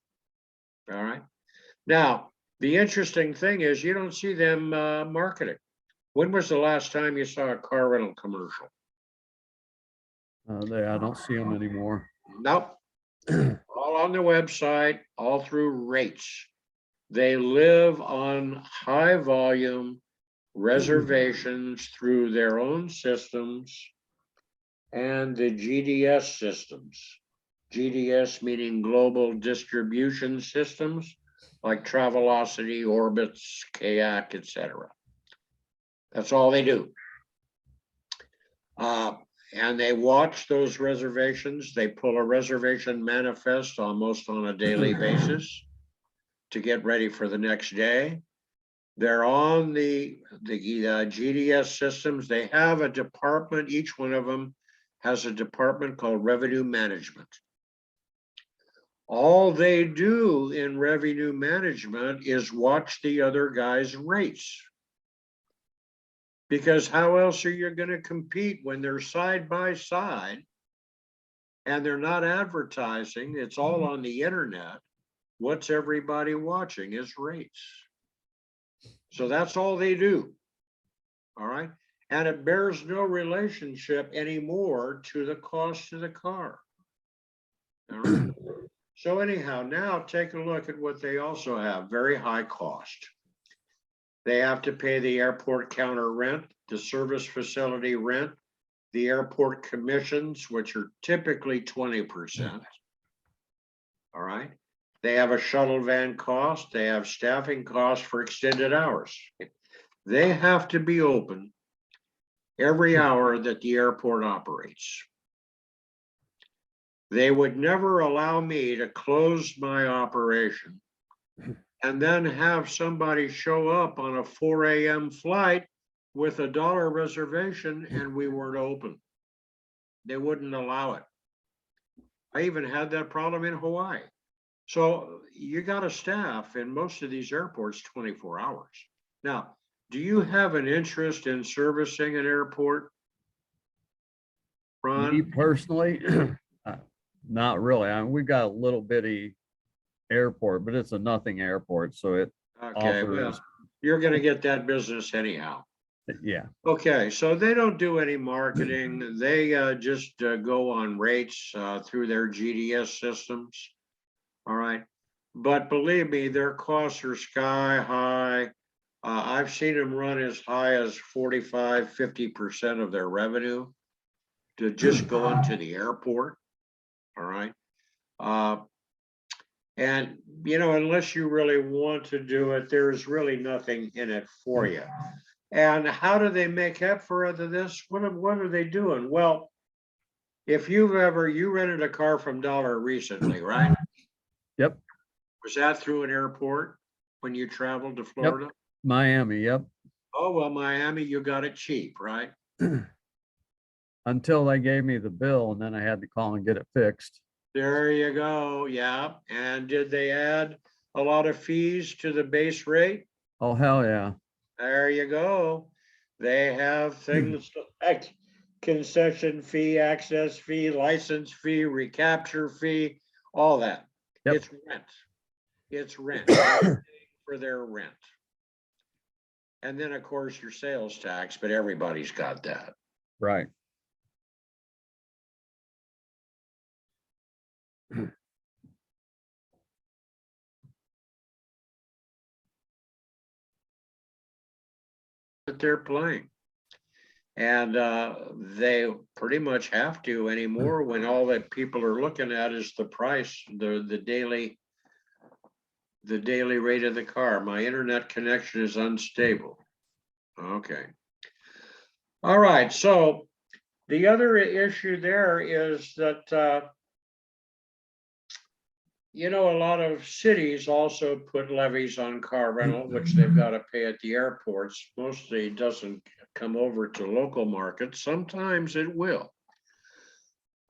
All right. Now, the interesting thing is you don't see them marketing. When was the last time you saw a car rental commercial? I don't see them anymore. Nope. All on the website, all through rates. They live on high volume reservations through their own systems and the GDS systems. GDS meaning global distribution systems like Travelocity, Orbitz, Kayak, etc. That's all they do. And they watch those reservations. They pull a reservation manifest almost on a daily basis to get ready for the next day. They're on the GDS systems. They have a department. Each one of them has a department called revenue management. All they do in revenue management is watch the other guy's rates. Because how else are you going to compete when they're side by side and they're not advertising? It's all on the internet. What's everybody watching is rates. So that's all they do. All right. And it bears no relationship anymore to the cost of the car. All right. So anyhow, now take a look at what they also have. Very high cost. They have to pay the airport counter rent, the service facility rent, the airport commissions, which are typically 20%. All right. They have a shuttle van cost. They have staffing costs for extended hours. They have to be open every hour that the airport operates. They would never allow me to close my operation and then have somebody show up on a 4 a.m. flight with a $1 reservation and we weren't open. They wouldn't allow it. I even had that problem in Hawaii. So you got a staff in most of these airports 24 hours. Now, do you have an interest in servicing an airport, Me Ron? personally, not really. I mean, we've got a little bitty airport, but it's a nothing airport, so it Okay, well, offers, you're gonna get that business anyhow. yeah. Okay, so they don't do any marketing. They just go on rates through their GDS systems. All right. But believe me, their costs are sky high. I've seen them run as high as 45, 50% of their revenue to just go into the airport. All right. And, you know, unless you really want to do it, there's really nothing in it for you. And how do they make up for this? What are they doing? Well, if you rented a car from Dollar recently, right? Yep. Was that through an airport when you traveled to Florida? Miami, yep. Oh, well, Miami, you got it cheap, right? Until they gave me the bill and then I had to call and get it fixed. There you go. Yeah. And did they add a lot of fees to the base rate? Oh, hell yeah. There you go. They have things like concession fee, access fee, license fee, recapture fee, all that. Yep. It's rent. It's rent. They're paying for their rent. And then, of course, your sales tax, but everybody's got that. Right. that they're playing. And they pretty much have to anymore when all that people are looking at is the price, the daily rate of the car. My internet connection is unstable. Okay. All right, so the other issue there is that you know, a lot of cities also put levies on car rental, which they've got to pay at the airports. Mostly it doesn't come over to local markets. Sometimes it will.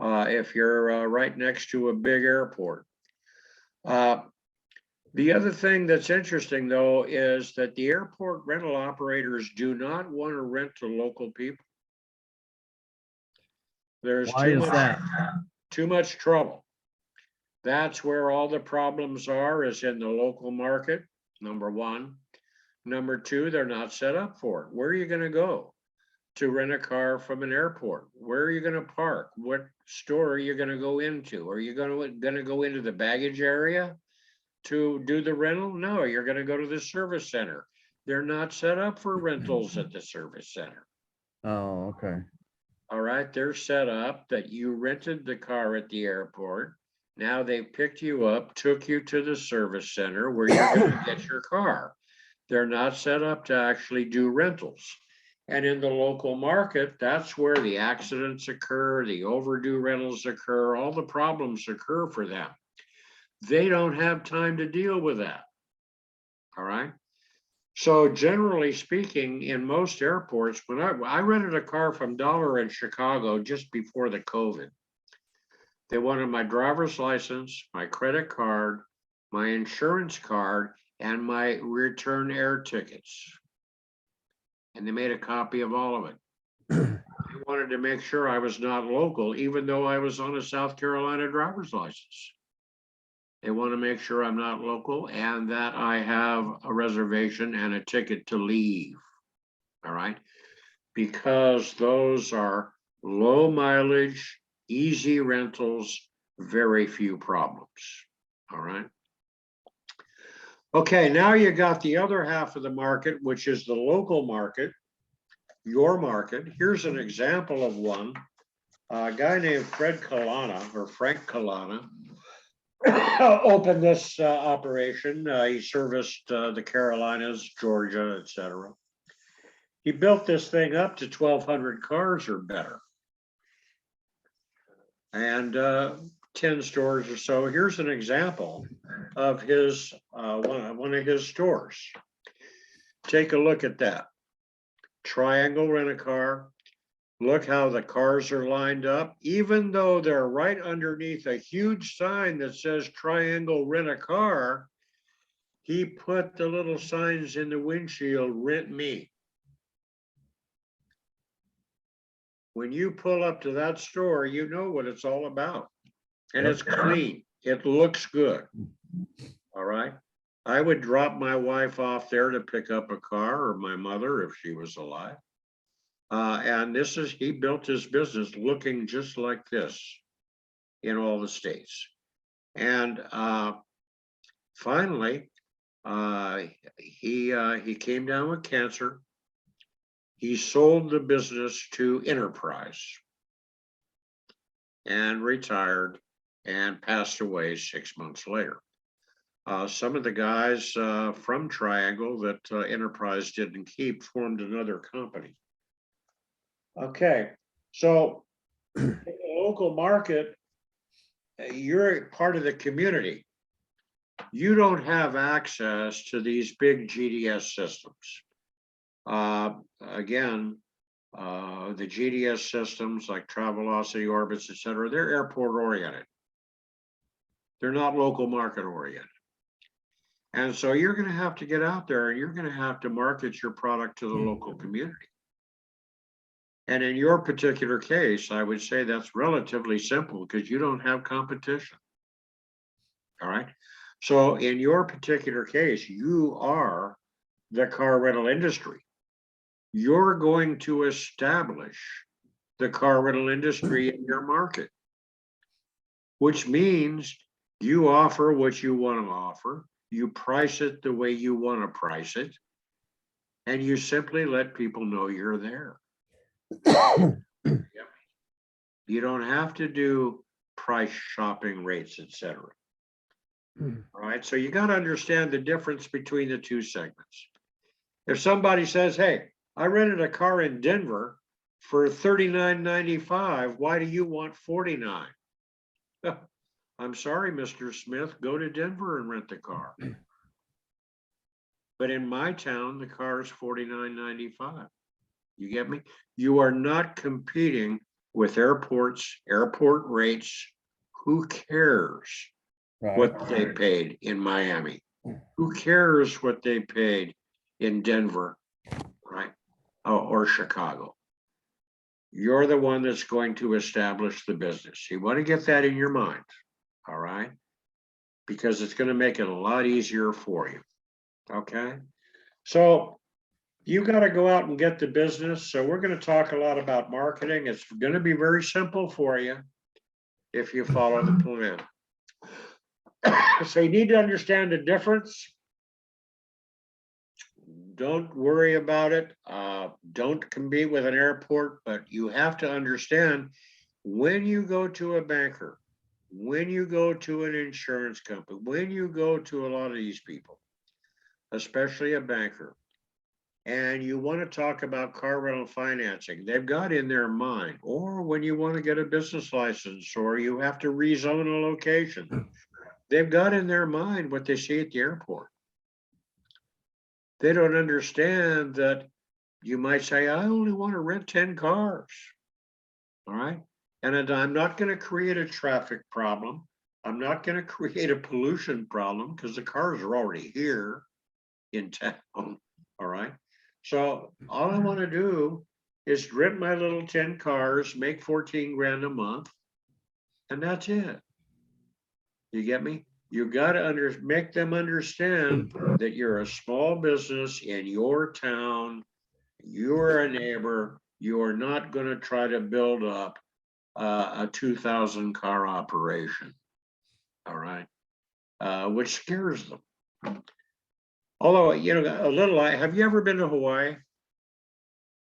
If you're right next to a big airport. The other thing that's interesting though, is that the airport rental operators do not want to rent to local people. There's Why is that? too much trouble. That's where all the problems are, is in the local market, number one. Number two, they're not set up for it. Where are you going to go to rent a car from an airport? Where are you going to park? What store are you going to go into? Are you going to go into the baggage area to do the rental? No, you're going to go to the service center. They're not set up for rentals at the service center. Oh, okay. All right, they're set up that you rented the car at the airport. Now they picked you up, took you to the service center where you're going to get your car. They're not set up to actually do rentals. And in the local market, that's where the accidents occur, the overdue rentals occur, all the problems occur for them. They don't have time to deal with that. All right. So generally speaking, in most airports, when I rented a car from Dollar in Chicago just before the COVID, they wanted my driver's license, my credit card, my insurance card, and my return air tickets. And they made a copy of all of it. They wanted to make sure I was not local, even though I was on a South Carolina driver's license. They want to make sure I'm not local and that I have a reservation and a ticket to leave. All right. Because those are low mileage, easy rentals, very few problems. All right. Okay, now you got the other half of the market, which is the local market, your market. Here's an example of one. A guy named Frank Kalana opened this operation. He serviced the Carolinas, Georgia, etc. He built this thing up to 1,200 cars or better. And 10 stores or so. Here's an example of his one of his stores. Take a look at that. Triangle Rent-A-Car. Look how the cars are lined up, even though they're right underneath a huge sign that says Triangle Rent-A-Car. He put the little signs in the windshield, rent me. When you pull up to that store, you know what it's all about. And it's clean. It looks good. All right. I would drop my wife off there to pick up a car, or my mother if she was alive. And he built his business looking just like this in all the states. And finally, he came down with cancer. He sold the business to Enterprise and retired and passed away 6 months later. Some of the guys from Triangle that Enterprise didn't keep formed another company. Okay, so in the local market, you're part of the community. You don't have access to these big GDS systems. Again, the GDS systems like Travelocity, Orbitz, et cetera, they're airport oriented. They're not local market oriented. And so you're going to have to get out there and you're going to have to market your product to the local community. And in your particular case, I would say that's relatively simple because you don't have competition. All right. So in your particular case, you are the car rental industry. You're going to establish the car rental industry in your market, which means you offer what you want to offer. You price it the way you want to price it. and you simply let people know you're there. You don't have to do price shopping, rates, etc. All right, so you got to understand the difference between the two segments. If somebody says, hey, I rented a car in Denver for $39.95, why do you want $49? I'm sorry, Mr. Smith, go to Denver and rent the car. But in my town, the car is $49.95. You get me? You are not competing with airports, airport rates. Who cares what they paid in Miami? Who cares what they paid in Denver, right? Or Chicago? You're the one that's going to establish the business. You want to get that in your mind, all right? Because it's going to make it a lot easier for you, okay? So you got to go out and get the business. So we're going to talk a lot about marketing. It's going to be very simple for you if you follow the plan. So you need to understand the difference. Don't worry about it. Don't compete with an airport, but you have to understand when you go to a banker, when you go to an insurance company, when you go to a lot of these people, especially a banker, and you want to talk about car rental financing, they've got in their mind, or when you want to get a business license, or you have to rezone a location, they've got in their mind what they see at the airport. They don't understand that you might say, I only want to rent 10 cars. All right. And I'm not going to create a traffic problem. I'm not going to create a pollution problem because the cars are already here in town. All right. So all I want to do is rent my little 10 cars, make 14 grand a month, and that's it. You get me? You got to make them understand that you're a small business in your town. You're a neighbor. You are not going to try to build up a 2,000 car operation. All right. Which scares them. Although, you know, have you ever been to Hawaii?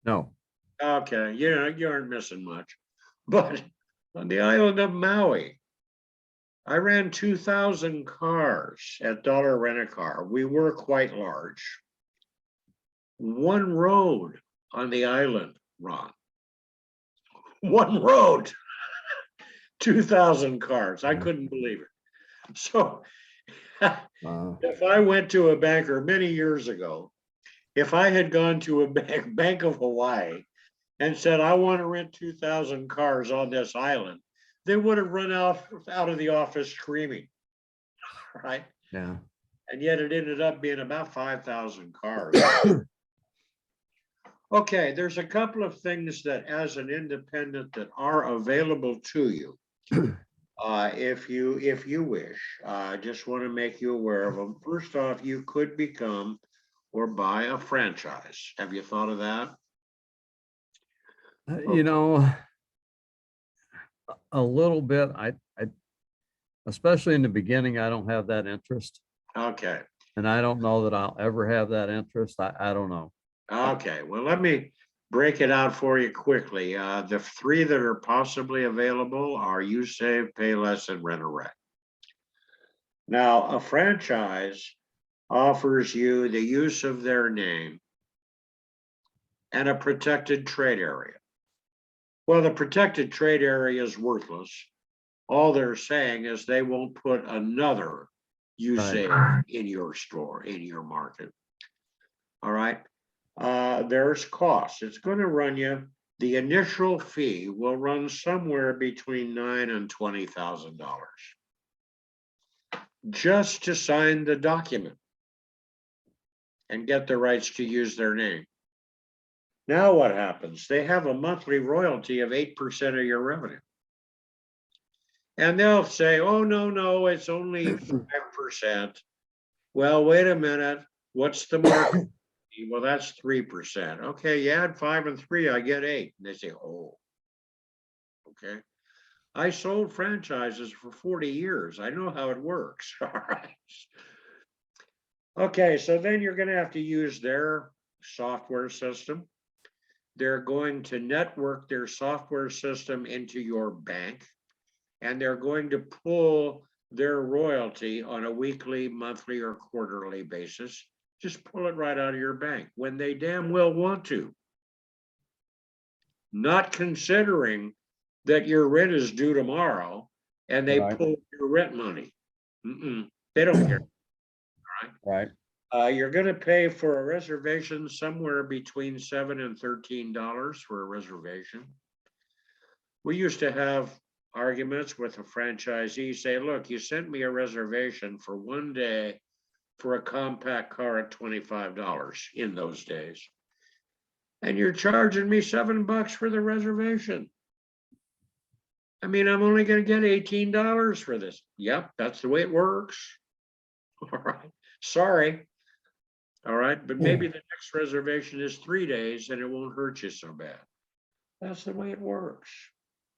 No. Okay. You aren't missing much. But on the island of Maui, I ran 2,000 cars at Dollar Rent-A-Car. We were quite large. One road on the island, Ron. One road. 2,000 cars. I couldn't believe it. So if I went to a banker many years ago, if I had gone to a Bank of Hawaii and said, I want to rent 2,000 cars on this island, they would have run out of the office screaming, right? Yeah. And yet it ended up being about 5,000 cars. Okay, there's a couple of things that as an independent that are available to you. If you wish, I just want to make you aware of them. First off, you could become or buy a franchise. Have you thought of that? You know, a little bit. I especially in the beginning, I don't have that interest. Okay. And I don't know that I'll ever have that interest. I don't know. Okay, well, let me break it out for you quickly. The three that are possibly available are Use Save, Pay Less, and Rent a Wreck. Now, a franchise offers you the use of their name and a protected trade area. Well, the protected trade area is worthless. All they're saying is they won't put another Use Save in your store, in your market. All right. There's costs. It's going to run you, the initial fee will run somewhere between $9,000 and $20,000 just to sign the document and get the rights to use their name. Now what happens? They have a monthly royalty of 8% of your revenue. And they'll say, oh, no, it's only 5%. Well, wait a minute. What's the market? Well, that's 3%. Okay, you add 5 and 3, I get 8. And they say, oh, okay. I sold franchises for 40 years. I know how it works. All right. Okay, so then you're going to have to use their software system. They're going to network their software system into your bank, and they're going to pull their royalty on a weekly, monthly, or quarterly basis. Just pull it right out of your bank when they damn well want to. Not considering that your rent is due tomorrow and they Right. pull your rent money. They don't care. Right. You're gonna pay for a reservation somewhere between $7 and $13 for a reservation. We used to have arguments with a franchisee, say, look, you sent me a reservation for one day for a compact car at $25 in those days. And you're charging me $7 for the reservation. I mean, I'm only gonna get $18 for this. Yep, that's the way it works. All right, sorry. All right, but maybe the next reservation is 3 days and it won't hurt you so bad. That's the way it works.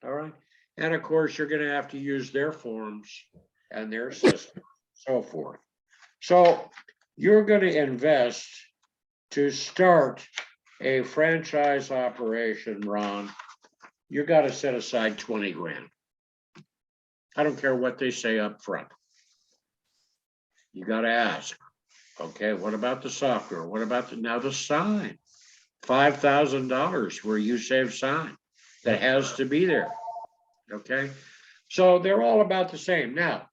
All right. And of course, you're gonna have to use their forms and their system, so forth. So you're gonna invest to start a franchise operation, Ron. You gotta set aside 20 grand. I don't care what they say up front. You gotta ask, okay, what about the software? What about the sign? $5,000 where you save sign that has to be there. Okay, so they're all about the same. Now,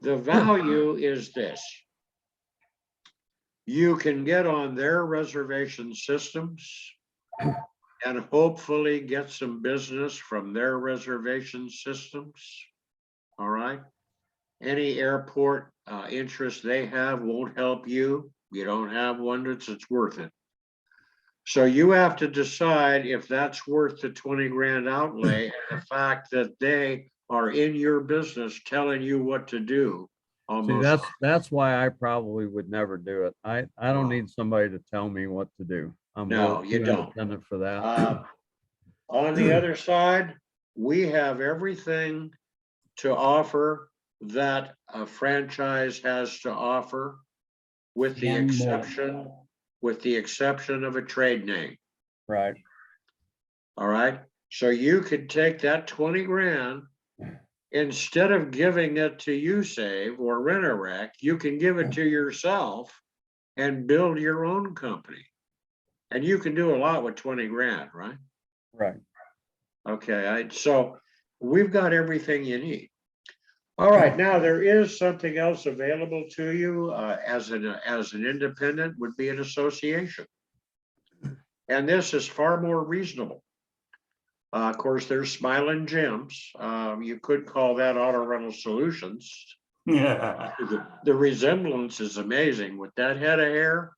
the value is this. You can get on their reservation systems and hopefully get some business from their reservation systems. All right. Any airport interest they have won't help you. You don't have one that's worth it. So you have to decide if that's worth the 20 grand outlay and the fact that they are in your business telling you what to do. See, Almost. that's why I probably would never do it. I don't need somebody to tell me what to do. I'm No, way you too don't. independent for that. On the other side, we have everything to offer that a franchise has to offer, with the And more. exception of a trade name. Right. All right. So you could take that 20 grand, instead of giving it to USave or Rent-A-Wreck, you can give it to yourself and build your own company. And you can do a lot with 20 grand, right? Right. Okay, so we've got everything you need. All right, now there is something else available to you as an independent, would be an association. And this is far more reasonable. Of course, there's Smiling Jim's. You could call that Auto Rental Solutions. Yeah. The resemblance is amazing with that head of hair.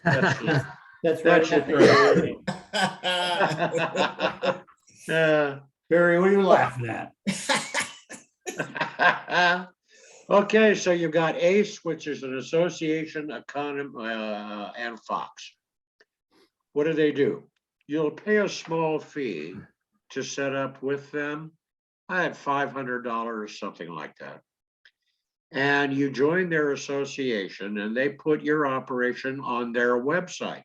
That's That's right. Barry, what are you laughing at? Okay, so you've got ACE, which is an association, and Fox. What do? You'll pay a small fee to set up with them. I had $500, something like that. And you join their association and they put your operation on their website.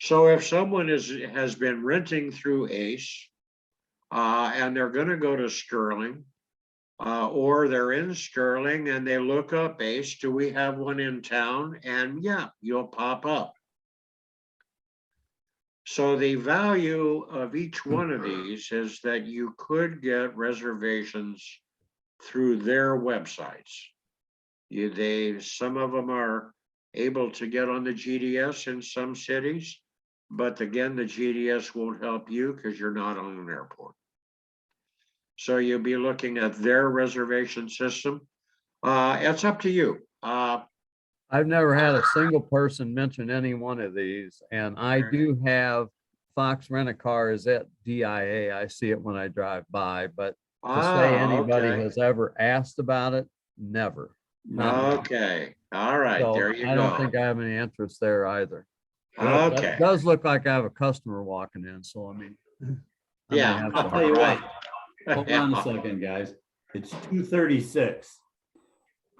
So if someone has been renting through ACE, and they're going to go to Sterling, or they're in Sterling and they look up ACE, do we have one in town? And yeah, you'll pop up. So the value of each one of these is that you could get reservations through their websites. Some of them are able to get on the GDS in some cities, but again, the GDS won't help you because you're not on an airport. So you'll be looking at their reservation system. It's up to you. I've never had a single person mention any one of these, and I do have Fox Rent-A-Car is at DIA. I see it when I drive by, but to say anybody Okay. has ever asked about it, never. Not Okay, all right, so there you I don't go. think I have any interest there either. Okay, It does look like I have a customer walking in, so I mean. I may Yeah, have I'll to- tell you Right. what, hold on a second, guys. It's 2:36.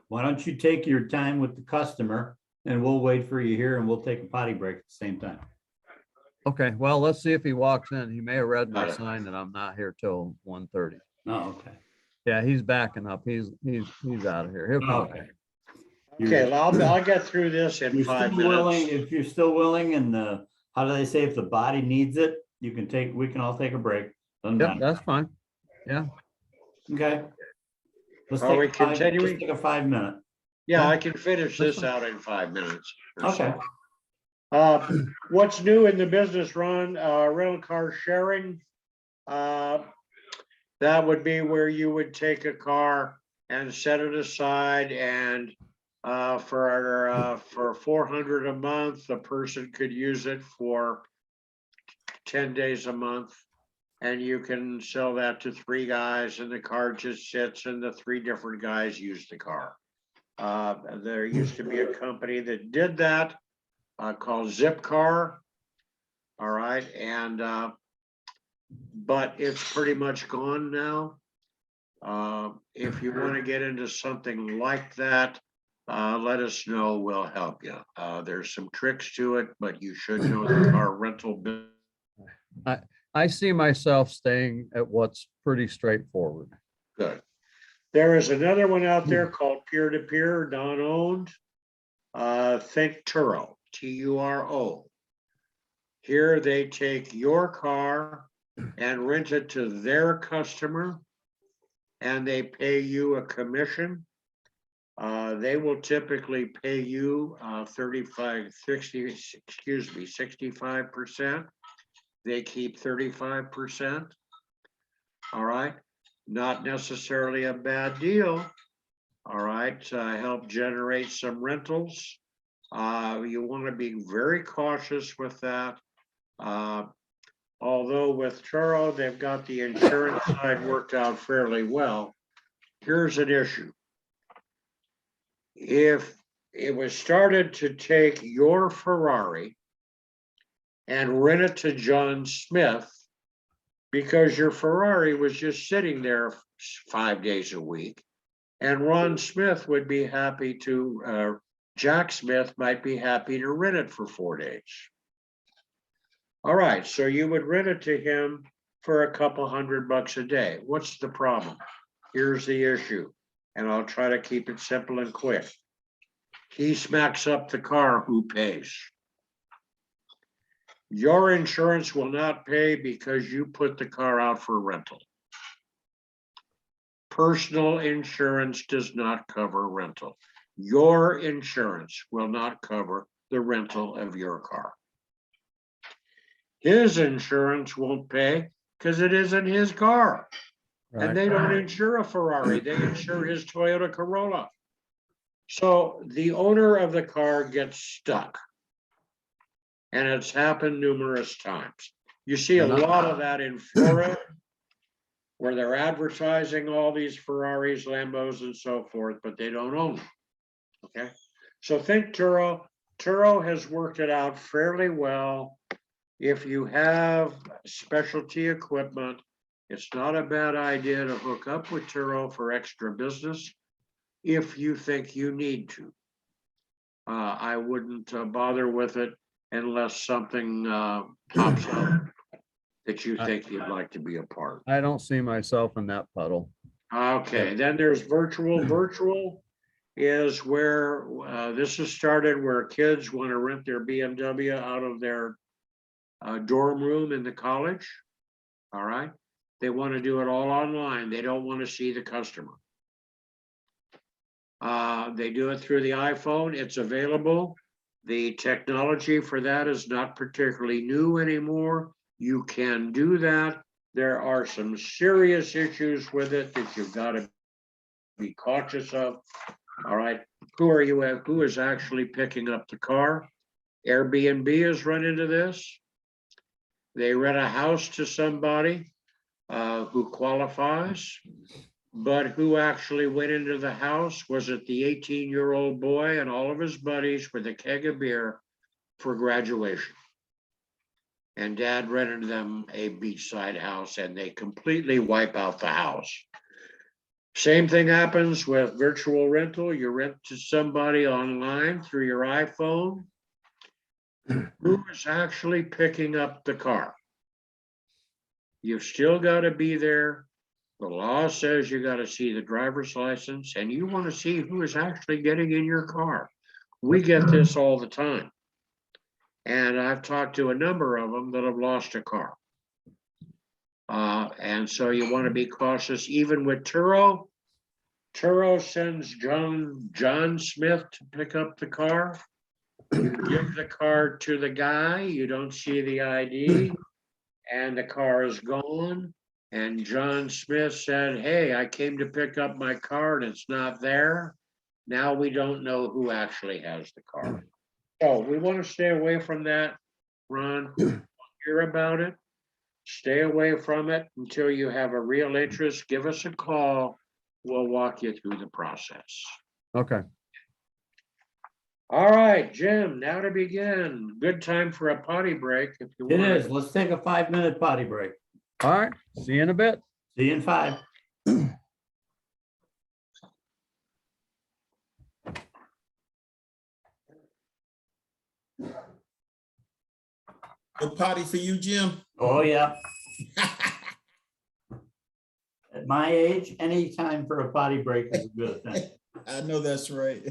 Why don't you take your time with the customer and we'll wait for you here and we'll take a potty break at the same time. Okay, well, let's see if he walks in. He may have read my Got it. sign that I'm not here till 1:30. Oh, okay. Yeah, he's backing up. He's out of here. He'll come. Okay. Okay, well, I'll get through this in You're 5 still willing, minutes. if you're still willing, and how do they say, if the body needs it, you can take, we can all take a break. Doesn't Yep, matter. that's fine. Yeah, Okay. Let's Are we take a 5 let's continuing? take a 5 minute. Yeah, I can finish That's this out in 5 minutes. or Okay. so. What's new in the business, Ron? Rental car sharing? That would be where you would take a car and set it aside, and for 400 a month, the person could use it for 10 days a month. And you can sell that to 3 guys, and the car just sits and the 3 different guys use the car. There used to be a company that did that called Zipcar. All right, and but it's pretty much gone now. If you want to get into something like that, let us know. We'll help you. There's some tricks to it, but you should know the car rental business. I see myself staying at what's pretty straightforward. Good. There is another one out there called peer-to-peer, non-owned. Think Turo, Turo. Here they take your car and rent it to their customer, and they pay you a commission. They will typically pay you 65%. They keep 35%. All right, not necessarily a bad deal. All right, help generate some rentals. You want to be very cautious with that. Although with Turo, they've got the insurance side worked out fairly well. Here's an issue. If it was started to take your Ferrari and rent it to John Smith, because your Ferrari was just sitting there 5 days a week, and Ron Smith would be happy to, Jack Smith might be happy to rent it for 4 days. All right, so you would rent it to him for a couple $100 a day. What's the problem? Here's the issue, and I'll try to keep it simple and quick. He smacks up the car, who pays? Your insurance will not pay because you put the car out for rental. Personal insurance does not cover rental. Your insurance will not cover the rental of your car. His insurance won't pay because it isn't his car. Right. And they don't insure a Ferrari, they insure his Toyota Corolla. So the owner of the car gets stuck. And it's happened numerous times. You see a lot of that in Florida, where they're advertising all these Ferraris, Lambos, and so forth, but they don't own them. Okay, so think Turo. Turo has worked it out fairly well. If you have specialty equipment, it's not a bad idea to hook up with Turo for extra business if you think you need to. I wouldn't bother with it unless something pops up that you think you'd like to be a part. I don't see myself in that puddle. Okay, then there's virtual. Virtual is where this has started, where kids want to rent their BMW out of their dorm room in the college. All right, they want to do it all online. They don't want to see the customer. They do it through the iPhone. It's available. The technology for that is not particularly new anymore. You can do that. There are some serious issues with it that you've got to be cautious of. All right, who are you at? Who is actually picking up the car? Airbnb has run into this. They rent a house to somebody who qualifies, but who actually went into the house? Was it the 18-year-old boy and all of his buddies with a keg of beer for graduation? And dad rented them a beachside house, and they completely wipe out the house. Same thing happens with virtual rental. You rent to somebody online through your iPhone. Who is actually picking up the car? You've still got to be there. The law says you got to see the driver's license, and you want to see who is actually getting in your car. We get this all the time. And I've talked to a number of them that have lost a car. And so you want to be cautious, even with Turo. Turo sends John Smith to pick up the car. You give the car to the guy, you don't see the ID, and the car is gone. And John Smith said, hey, I came to pick up my car and it's not there. Now we don't know who actually has the car. So we want to stay away from that, Ron. Hear about it. Stay away from it until you have a real interest. Give us a call. We'll walk you through the process. Okay. All right, Jim, now to begin. Good time for a potty break if you It want. is. Let's take a 5-minute potty break. All right. See you in a bit. See you in 5. A potty for you, Jim? Oh, yeah. At my age, any time for a potty break is a good thing. I know that's right.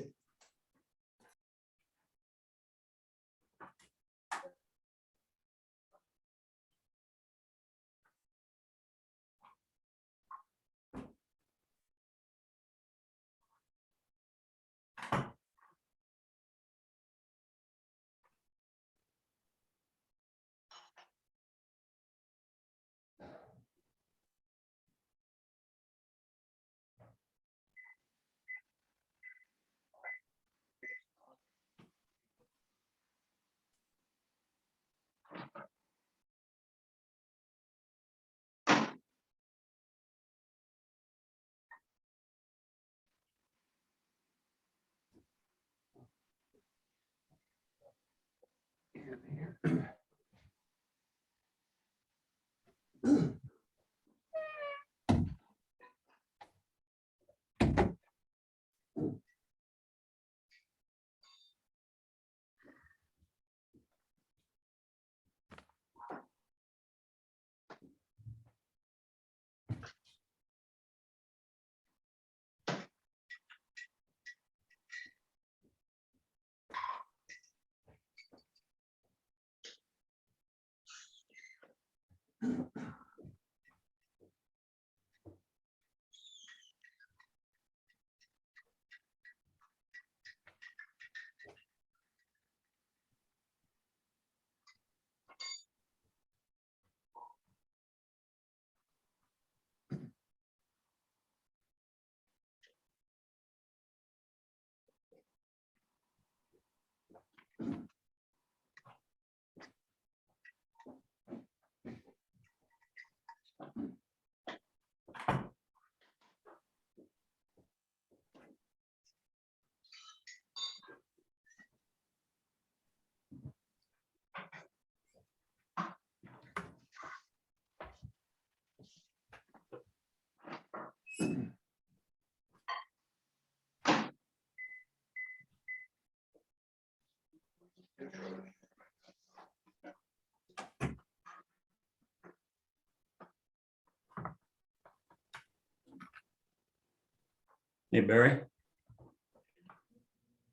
Hey, Barry,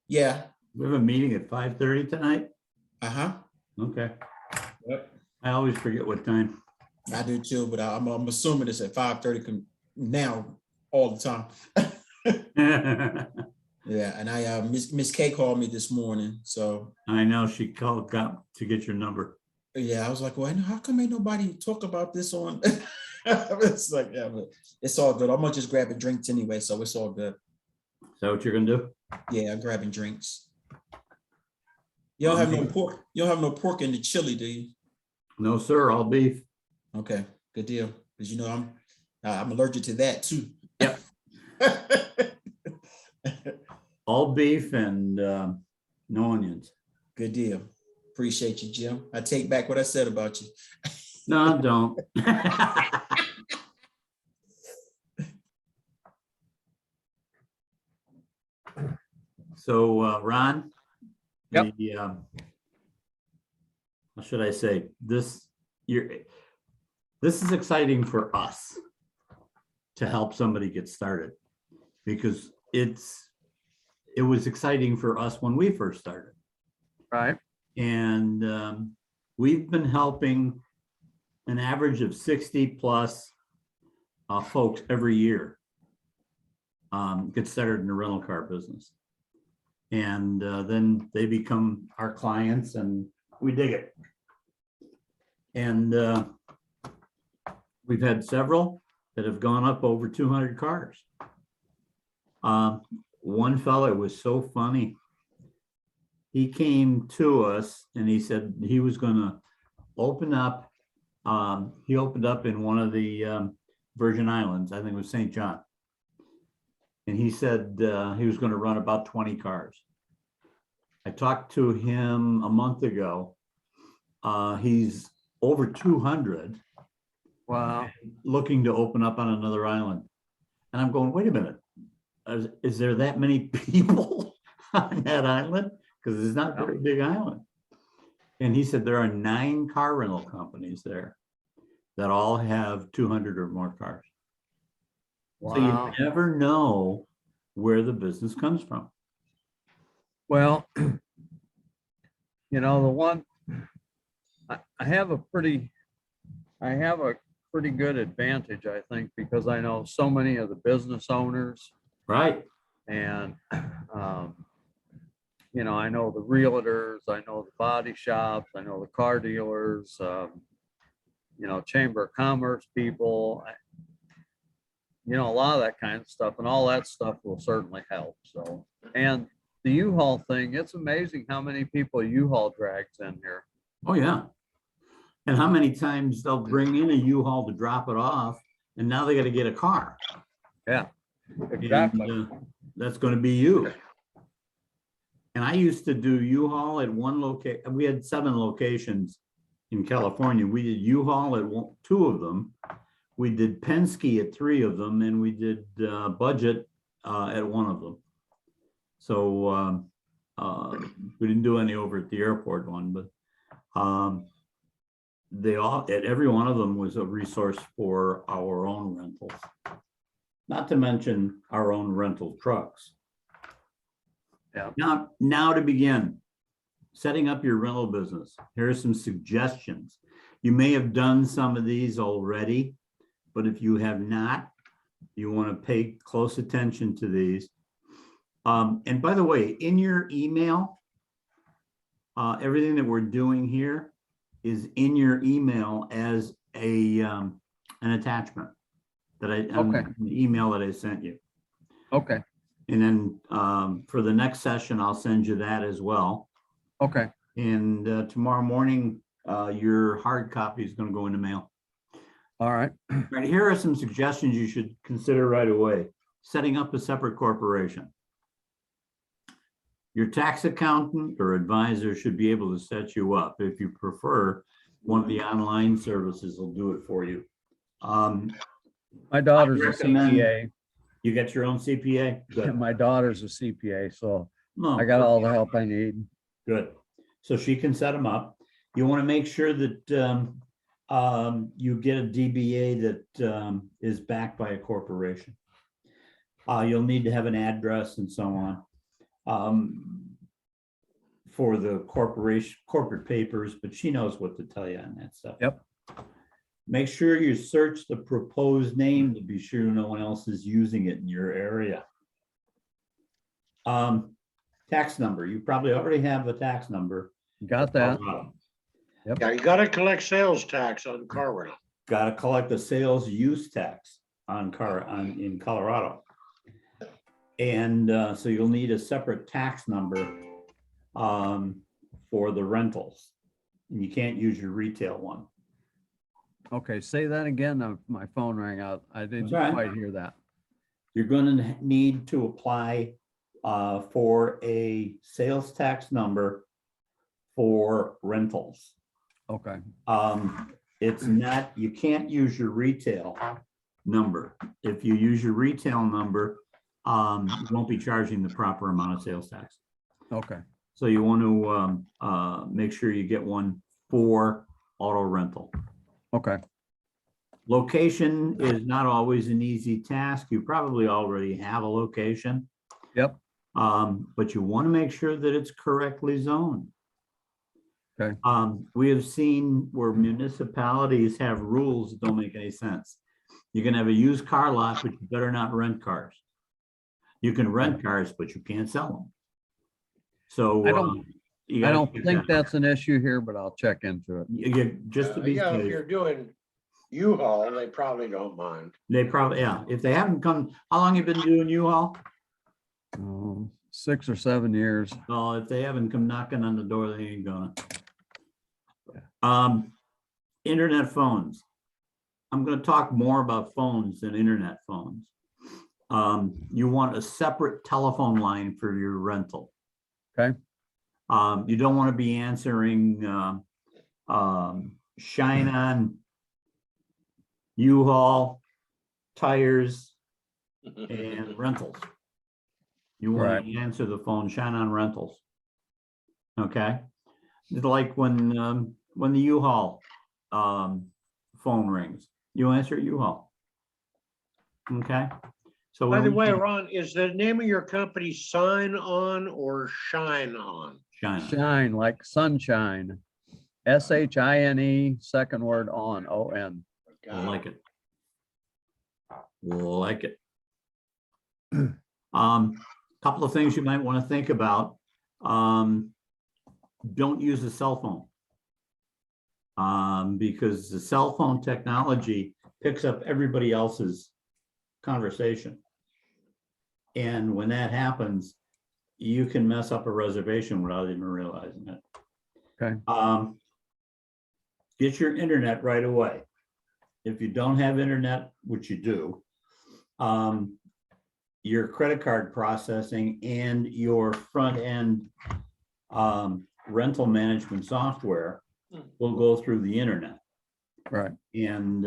Yeah. we have a meeting at 5:30 tonight? Uh-huh. Okay. Yep. I always forget what time. I do too, but I'm assuming it's at 5:30 now all the time. Yeah, and I Miss K called me this morning, so I know she got to get your number. yeah, I was like, well, how come ain't nobody talk about this on? It's like, yeah, but it's all good. I'm gonna just grab a drinks anyway, so it's all good. Is that what you're gonna do? Yeah, I'm grabbing drinks. You don't have no pork. You don't have no pork in the chili, do you? No, sir, all beef. Okay, good deal. Because you know I'm allergic to that too. Yep. All beef and no onions. Good deal. Appreciate you, Jim. I take back what I said about you. No, don't. So, Ron? Yep. What should I say? This is exciting for us to help somebody get started, because it was exciting for us when we first started. Right. And we've been helping an average of 60 plus folks every year get started in the rental car business. And then they become our clients and we dig it. And we've had several that have gone up over 200 cars. One fellow, it was so funny. He came to us and he said he was going to open up. He opened up in one of the Virgin Islands, I think it was St. John. And he said he was going to run about 20 cars. I talked to him a month ago. He's over 200. Wow. Looking to open up on another island. And I'm going, wait a minute. Is there that many people on that island? Because it's not a very big island. And he said there are 9 car rental companies there that all have 200 or more cars. Wow. So you never know where the business comes from. Well, you know, the one, I have a pretty good advantage, I think, because I know so many of the business owners. Right. And, you know, I know the realtors, I know the body shops, I know the car dealers, you know, Chamber of Commerce people, you know, a lot of that kind of stuff, and all that stuff will certainly help. So, and the U-Haul thing, it's amazing how many people U-Haul drags in here. Oh, yeah. And how many times they'll bring in a U-Haul to drop it off, and now they got to get a car. Yeah, exactly. And, that's going to be you. And I used to do U-Haul at one location. We had 7 locations in California. We did U-Haul at 2 of them. We did Penske at 3 of them, and we did Budget at 1 of them. So we didn't do any over at the airport one, but they all, at every one of them was a resource for our own rentals, not to mention our own rental trucks. Yeah. Now to begin setting up your rental business, here are some suggestions. You may have done some of these already, but if you have not, you want to pay close attention to these. And by the way, in your email, everything that we're doing here is in your email as an attachment that Okay. the email that I sent you. Okay. And then for the next session, I'll send you that as well. Okay. And tomorrow morning, your hard copy is going to go in the mail. All right. Right, here are some suggestions you should consider right away. Setting up a separate corporation. Your tax accountant or advisor should be able to set you up. If you prefer, one of the online services will do it for you. My daughter's a CPA. You get your own CPA? Good. And my daughter's a CPA, so No, I got all the help I need. good. So she can set them up. You want to make sure that you get a DBA that is backed by a corporation. You'll need to have an address and so on for the corporate papers, but she knows what to tell you on that stuff. Yep. Make sure you search the proposed name to be sure no one else is using it in your area. Tax number. You probably already have a tax number. Got that. Yeah, you gotta collect sales tax on car rental. Got to collect the sales use tax in Colorado. And so you'll need a separate tax number for the rentals. And you can't use your retail one. Okay, say that again. My phone rang out. I didn't That's right. quite hear that. You're going to need to apply for a sales tax number for rentals. Okay. It's not, you can't use your retail number. If you use your retail number, you won't be charging the proper amount of sales tax. Okay, So you want to make sure you get one for auto rental. okay, Location is not always an easy task. You probably already have a location. yep, But you want to make sure that it's correctly zoned. okay, We have seen where municipalities have rules that don't make any sense. You can have a used car lot, but you better not rent cars. You can rent cars, but you can't sell them. So I don't- you I gotta don't check think that out. that's an issue here, but I'll check into it. Just to be Yeah, if safe, you're doing U-Haul, they probably don't mind. they probably, yeah, if they haven't come, how long you been doing U-Haul? 6 or 7 years. Well, if they haven't come knocking on the door, they ain't gonna. Internet phones. I'm gonna talk more about phones than internet phones. You want a separate telephone line for your rental. Okay. You don't want to be answering Shine On, U-Haul, tires, and rentals. You want to answer the phone, Shine On Rentals. Okay, like when the U-Haul phone rings, you answer U-Haul. Okay. So By the way, Ron, is the name of your company Sign On or Shine On? Shine On. Shine like sunshine. SHINE, second word on, ON. I like it. Like it. Couple of things you might want to think about. Don't use a cell phone. Because the cell phone technology picks up everybody else's conversation. And when that happens, you can mess up a reservation without even realizing it. Okay. Get your internet right away. If you don't have internet, which you do, your credit card processing and your front end rental management software will go through the internet. Right. And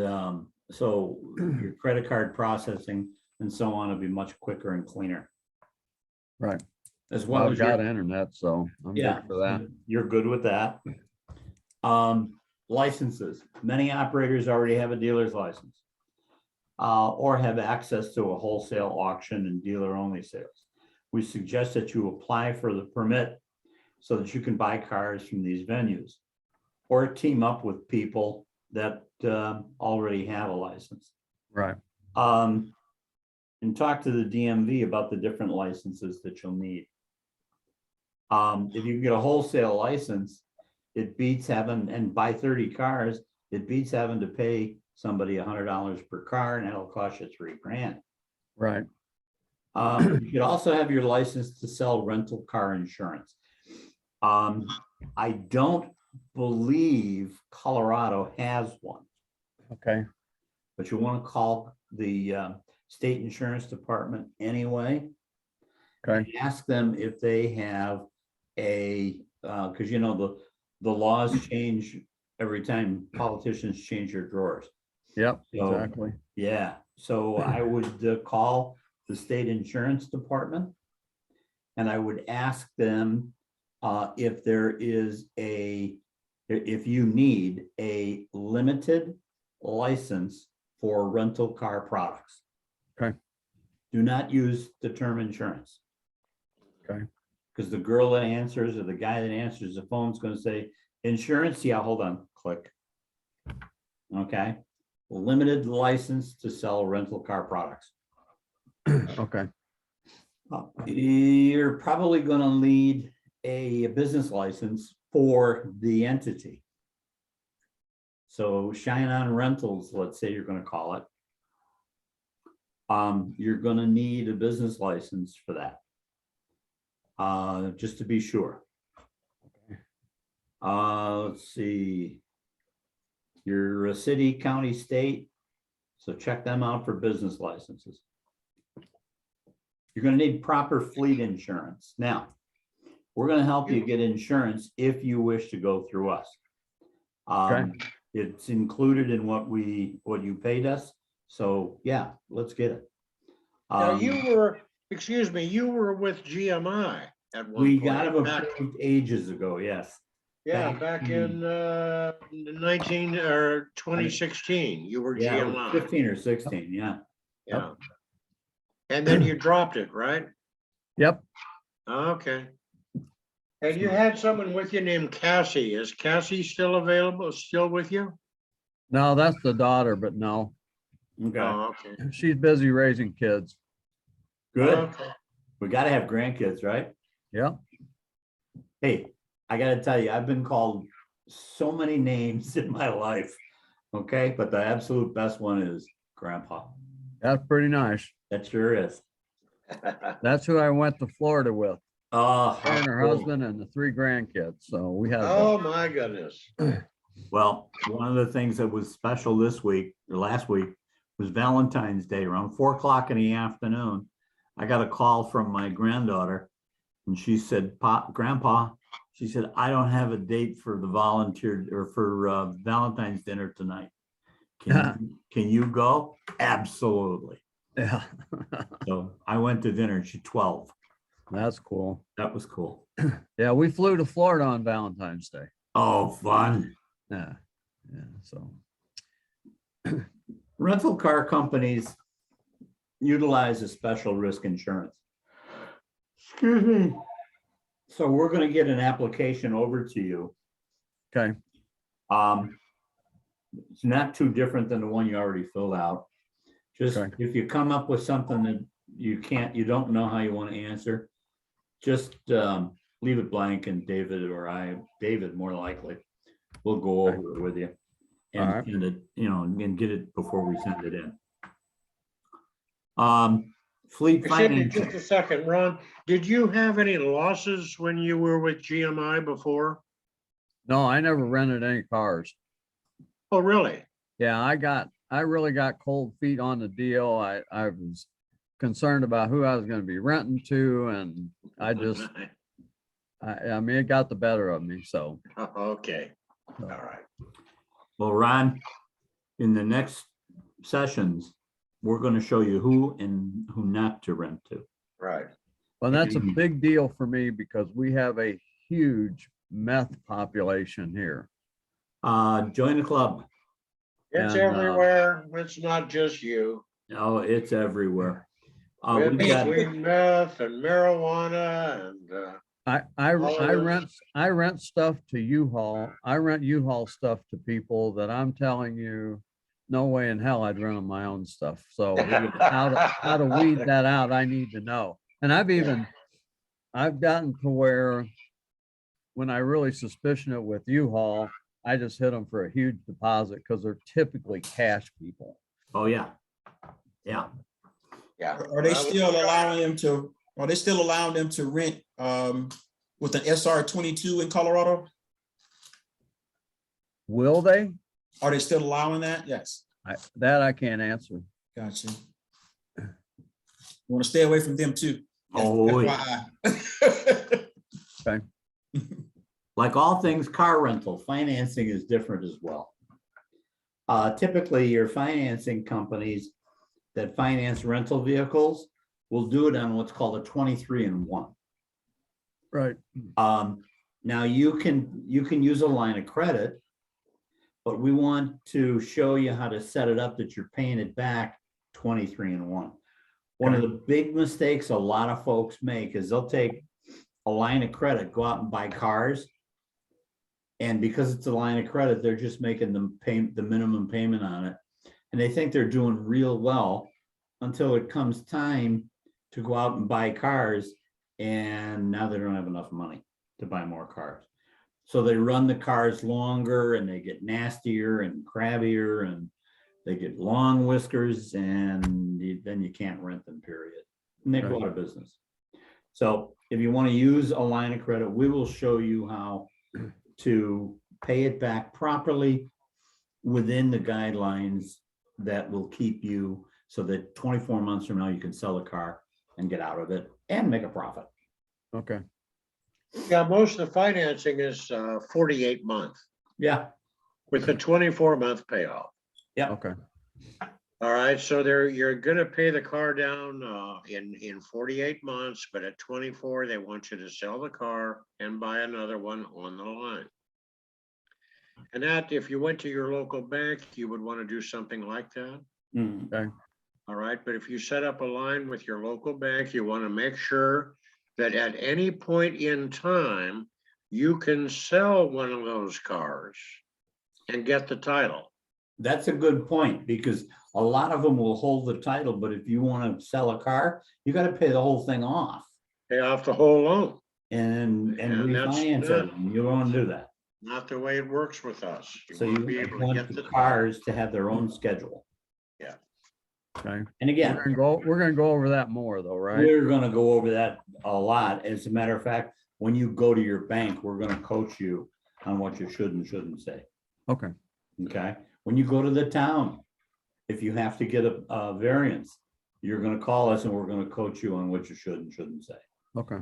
so your credit card processing and so on will be much quicker and cleaner. Right. As Well, well I've as got internet, so I'm yeah, good for that. you're good with that. Licenses. Many operators already have a dealer's license or have access to a wholesale auction and dealer only sales. We suggest that you apply for the permit so that you can buy cars from these venues or team up with people that already have a license. Right. And talk to the DMV about the different licenses that you'll need. If you can get a wholesale license, it beats having, and buy 30 cars, it beats having to pay somebody $100 per car, and that'll cost you $3,000. Right. You could also have your license to sell rental car insurance. I don't believe Colorado has one, Okay. but you want to call the state insurance department anyway. Okay. And ask them if they have a, because you know the laws change every time politicians change their drawers. Yep, So, exactly. yeah, so I would call the state insurance department and I would ask them if there is if you need a limited license for rental car products. Okay. Do not use the term insurance. Okay. Because the girl that answers or the guy that answers the phone is going to say, insurance, yeah, hold on, click. Okay. Limited license to sell rental car products. Okay. You're probably going to need a business license for the entity. So Shine On Rentals, let's say you're going to call it. You're going to need a business license for that. Just to be sure. Let's see. You're a city, county, state. So check them out for business licenses. You're going to need proper fleet insurance. Now, we're going to help you get insurance if you wish to go through us. Okay. It's included in what you paid us. So yeah, let's get it. Now, you were Excuse me, you were with GMI at one We point. got him Back- approved ages ago, yes. Yeah, back back in 2016, you were Yeah, it was GMI. 15 or 16, yeah. Yeah. And then you dropped it, right? Yep. Okay. And you had someone with you named Cassie. Is Cassie still available, still with you? No, that's the daughter, but no, Okay, Oh, okay. she's busy raising kids. good. Okay. We gotta have grandkids, right? Yep. Hey, I gotta tell you, I've been called so many names in my life. Okay, but the absolute best one is Grandpa. That's pretty nice. That sure is. That's who I went to Florida with, Oh, her and her how cool. husband and the 3 grandkids. So we had, Oh, my goodness. Well, one of the things that was special this week or last week was Valentine's Day around 4 o'clock in the afternoon. I got a call from my granddaughter and she said, Grandpa, she said, I don't have a date for the volunteer or for Valentine's dinner tonight. Can you go? Absolutely. yeah, So I went to dinner. She's 12. that's cool. That was cool. Yeah, we flew to Florida on Valentine's Day. Oh, fun. Yeah. Yeah. So, Rental car companies utilize a special risk insurance. Excuse me. So we're going to get an application over to you. okay. It's not too different than the one you already filled out. Just Okay. if you come up with something that you don't know how you want to answer, just leave it blank and David more likely, we'll go over it with you. And All right. send it, and get it before we send it in. Fleet Excuse me financing. just a second, Ron. Did you have any losses when you were with GMI before? No, I never rented any cars. Oh, really? Yeah, I really got cold feet on the deal. I was concerned about who I was going to be renting to, and I just, I mean, it got the better of me. So, Okay, all right. Well, Ron, in the next sessions, we're going to show you who and who not to rent to. Right. well, that's a big deal for me because we have a huge meth population here. Join the club. It's And, everywhere. It's not just you. Oh, it's everywhere. With We've got, between meth and marijuana and, I rent stuff to U-Haul. I rent U-Haul stuff to people that I'm telling you, no way in hell I'd rent them my own stuff. So how to weed that out, I need to know. And I've gotten to where when I really suspicion it with U-Haul, I just hit them for a huge deposit because they're typically cash people. oh, yeah. Yeah. yeah. Are they still allowing them to, rent with an SR22 in Colorado? Will they? Are they still allowing that? Yes. That I can't answer. Gotcha. Want to stay away from them too. Oh, yeah. FYI. Okay. Like all things car rental, financing is different as well. Typically, your financing companies that finance rental vehicles will do it on what's called a 23-in-1. Right. Now you can use a line of credit, but we want to show you how to set it up that you're paying it back 23-in-1. One of the big mistakes a lot of folks make is they'll take a line of credit, go out and buy cars. And because it's a line of credit, they're just making them pay the minimum payment on it. And they think they're doing real well until it comes time to go out and buy cars. And now they don't have enough money to buy more cars. So they run the cars longer and they get nastier and crabbier and they get long whiskers and then you can't rent them, period. And they go out of business. So if you want to use a line of credit, we will show you how to pay it back properly within the guidelines that will keep you so that 24 months from now, you can sell the car and get out of it and make a profit. Okay. Yeah, most of the financing is 48 month Yeah. with a 24-month payoff. Yeah. Okay. All right, so you're gonna pay the car down in 48 months, but at 24, they want you to sell the car and buy another one on the line. And that, if you went to your local bank, you would want to do something like that. Mm, All right, but if you set up a line with your local bank, you want to make sure that at any point in time, you can sell one of those cars and get the title. That's a good point, because a lot of them will hold the title, but if you want to sell a car, you got to pay the whole thing off Pay off the whole loan. and And that's refinance not- it. And you don't want to do that. Not the way it works with us. So wanna you be able to want get the the cars to have their own schedule. Okay. And again, We're gonna go over that more though, right? we're gonna go over that a lot. As a matter of fact, when you go to your bank, we're gonna coach you on what you should and shouldn't say. Okay, Okay, when you go to the town, if you have to get a variance, you're gonna call us and we're gonna coach you on what you should and shouldn't say. okay,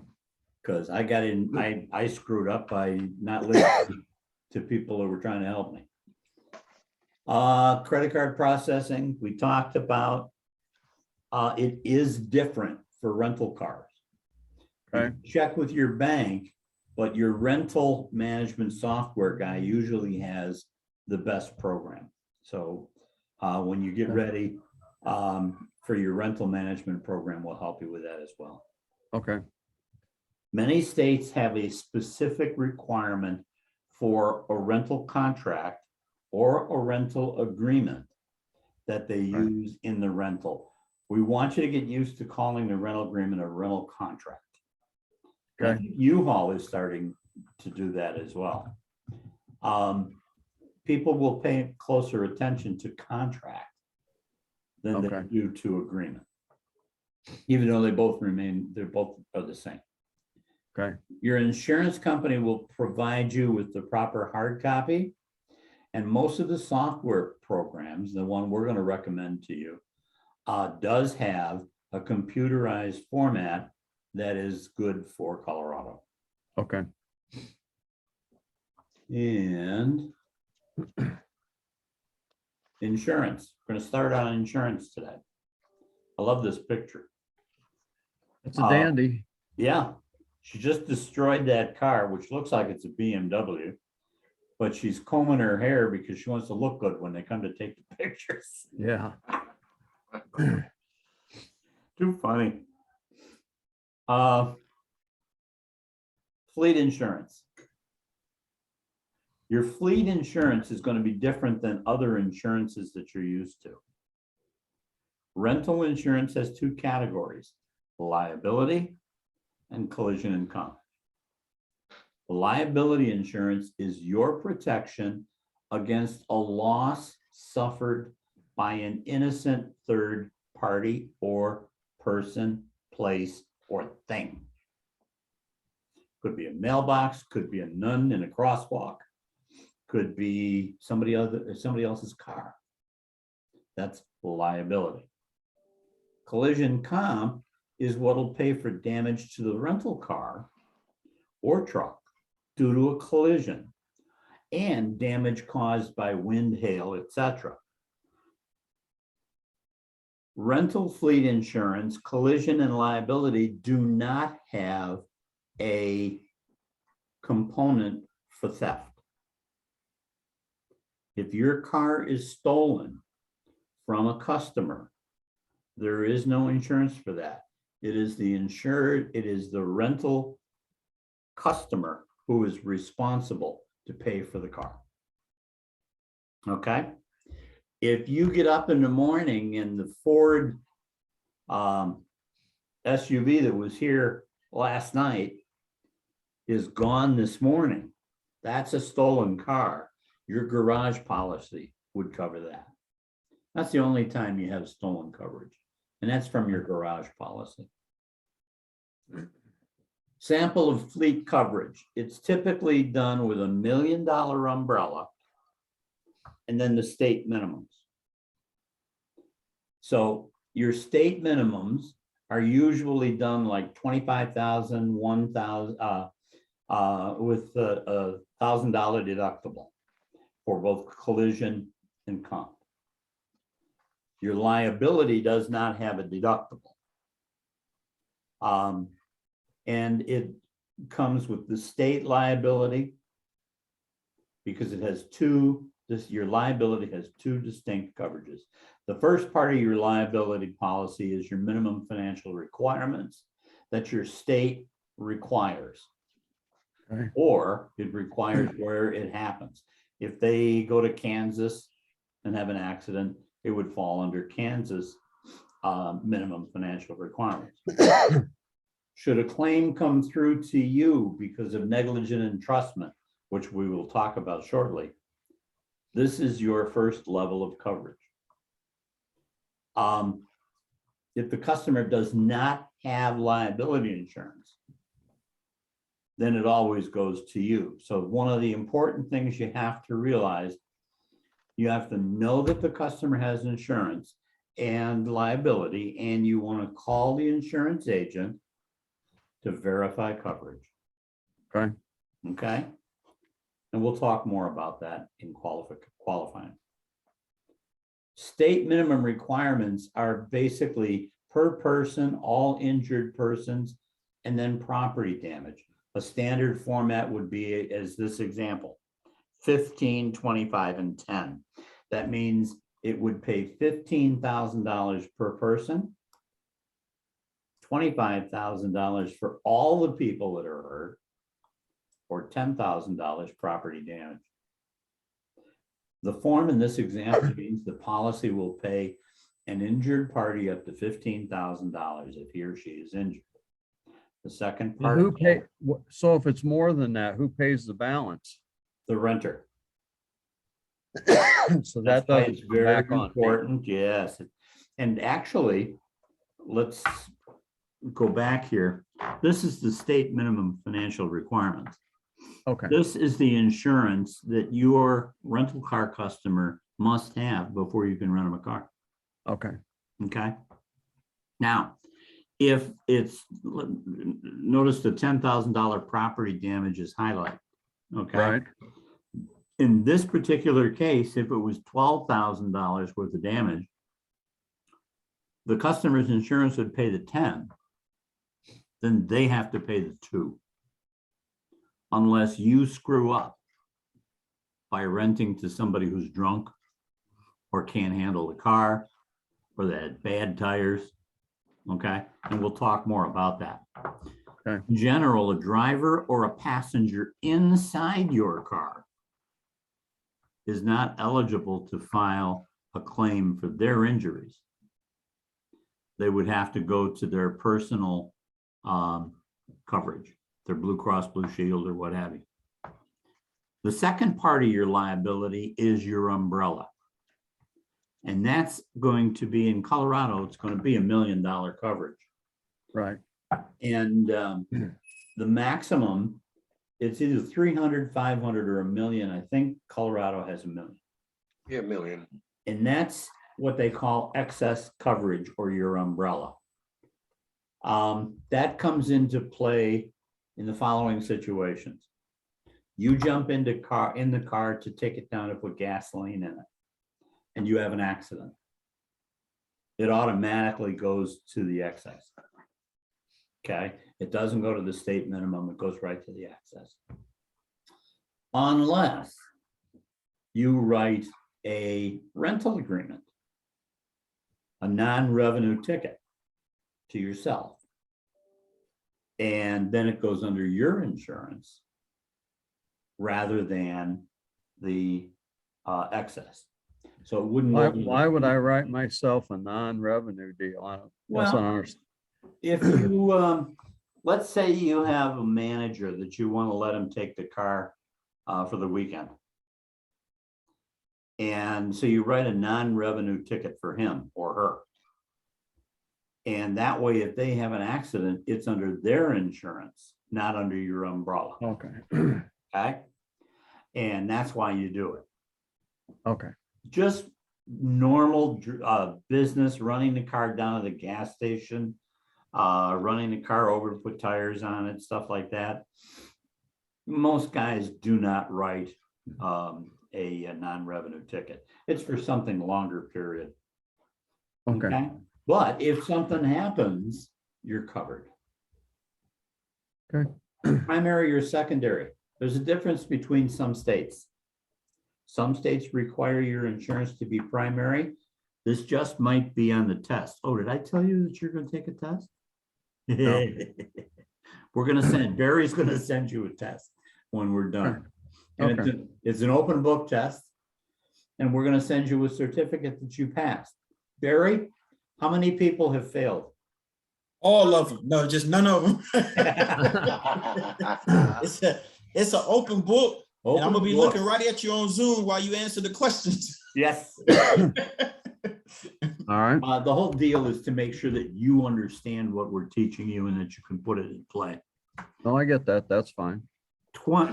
Cause I got in, I screwed up by not listening to people who were trying to help me. Credit card processing, we talked about. It is different for rental cars. You Okay. check with your bank, but your rental management software guy usually has the best program. So when you get Okay. ready for your rental management program, we'll help you with that as well. okay, Many states have a specific requirement for a rental contract or a rental agreement that they Right. use in the rental. We want you to get used to calling the rental agreement a rental contract. I Okay. think U-Haul is starting to do that as well. People will pay closer attention to contract than they Okay. do to agreement. Even though they both remain, they're both are the same. okay, Your insurance company will provide you with the proper hard copy. And most of the software programs, the one we're going to recommend to you, does have a computerized format that is good for Colorado. okay. And insurance, we're going to start on insurance today. I love this picture. It's a dandy. Yeah, she just destroyed that car, which looks like it's a BMW, but she's combing her hair because she wants to look good when they come to take the pictures. Yeah, Too funny. Fleet insurance. Your fleet insurance is going to be different than other insurances that you're used to. Rental insurance has two categories: liability and collision and comp. Liability insurance is your protection against a loss suffered by an innocent third party or person, place, or thing. Could be a mailbox, could be a nun in a crosswalk, could be somebody else's car. That's liability. Collision comp is what will pay for damage to the rental car or truck due to a collision and damage caused by wind, hail, etc. Rental fleet insurance, collision, and liability do not have a component for theft. If your car is stolen from a customer, there is no insurance for that. It is the insured, it is the rental customer who is responsible to pay for the car. Okay? If you get up in the morning and the Ford SUV that was here last night is gone this morning, that's a stolen car. Your garage policy would cover that. That's the only time you have stolen coverage, and that's from your garage policy. Sample of fleet coverage. It's typically done with $1 million umbrella and then the state minimums. So your state minimums are usually done like 25,000, 1,000 with a $1,000 deductible for both collision and comp. Your liability does not have a deductible. And it comes with the state liability because it has your liability has two distinct coverages. The first part of your liability policy is your minimum financial requirements that your state requires. Okay. Or it requires where it happens. If they go to Kansas and have an accident, it would fall under Kansas minimum financial requirements. Should a claim come through to you because of negligent entrustment, which we will talk about shortly, this is your first level of coverage. If the customer does not have liability insurance, then it always goes to you. So one of the important things you have to realize, you have to know that the customer has insurance and liability, and you want to call the insurance agent to verify coverage. Okay. Okay. And we'll talk more about that in qualifying. State minimum requirements are basically per person, all injured persons, and then property damage. A standard format would be, as this example, 15, 25, and 10. That means it would pay $15,000 per person, $25,000 for all the people that are hurt, or $10,000 property damage. The form in this example means the policy will pay an injured party up to $15,000 if he or she is injured. The second And part, who pay, so if it's more than that, who pays the balance? the renter. So That's that why doesn't it's come very back on me. important. Yes. And actually, let's go back here. This is the state minimum financial requirements. Okay, This is the insurance that your rental car customer must have before you can rent them a car. okay, Okay. Now, if it's, notice the $10,000 property damage is highlighted. Okay. right, In this particular case, if it was $12,000 worth of damage, the customer's insurance would pay the 10, then they have to pay the 2. Unless you screw up by renting to somebody who's drunk or can't handle the car or that had bad tires. Okay, and we'll talk more about that. Okay. In general, a driver or a passenger inside your car is not eligible to file a claim for their injuries. They would have to go to their personal coverage, their Blue Cross Blue Shield or what have you. The second part of your liability is your umbrella. And that's going to be, in Colorado, it's going to be $1 million coverage. right, And the maximum, it's either 300, 500, or $1 million. I think Colorado has $1 million. Yeah, $1 million. And that's what they call excess coverage or your umbrella. That comes into play in the following situations. You jump in the car to take it down to put gasoline in it, and you have an accident. It automatically goes to the excess. Okay, it doesn't go to the state minimum, it goes right to the excess. Unless you write a rental agreement, a non-revenue ticket to yourself. And then it goes under your insurance rather than the excess. So it wouldn't. why would I write myself a non-revenue deal? I don't, that's Well, not understand. if you, let's say you have a manager that you want to let him take the car for the weekend. And so you write a non-revenue ticket for him or her. And that way, if they have an accident, it's under their insurance, not under your umbrella. Okay, Okay. And that's why you do it. okay, Just normal business, running the car down to the gas station, running the car over to put tires on it, stuff like that. Most guys do not write a non-revenue ticket. It's for something longer period. Okay. But if something happens, you're covered. Okay. Primary or secondary, there's a difference between some states. Some states require your insurance to be primary. This just might be on the test. Oh, did I tell you that you're going to take a test? No. We're going to send, Barry's going to send you a test when we're done. And Okay. it's an open book test. And we're going to send you a certificate that you passed. Barry, how many people have failed? All of them. No, just none of them. It's an open book. And I'm gonna be looking right at you on Zoom while you answer the questions. Yes. All right. The whole deal is to make sure that you understand what we're teaching you and that you can put it in play. No, I get that. That's fine.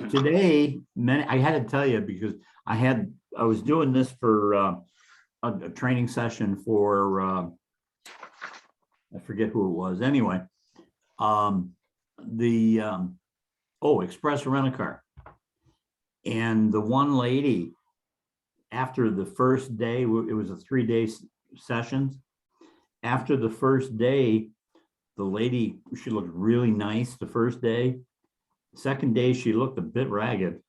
Today, I had to tell you because I was doing this for a training session for I forget who it was. Anyway, Express Rent-A-Car. And the one lady, after the first day, it was a 3-day sessions. After the first day, the lady, she looked really nice the first day. Second day, she looked a bit ragged.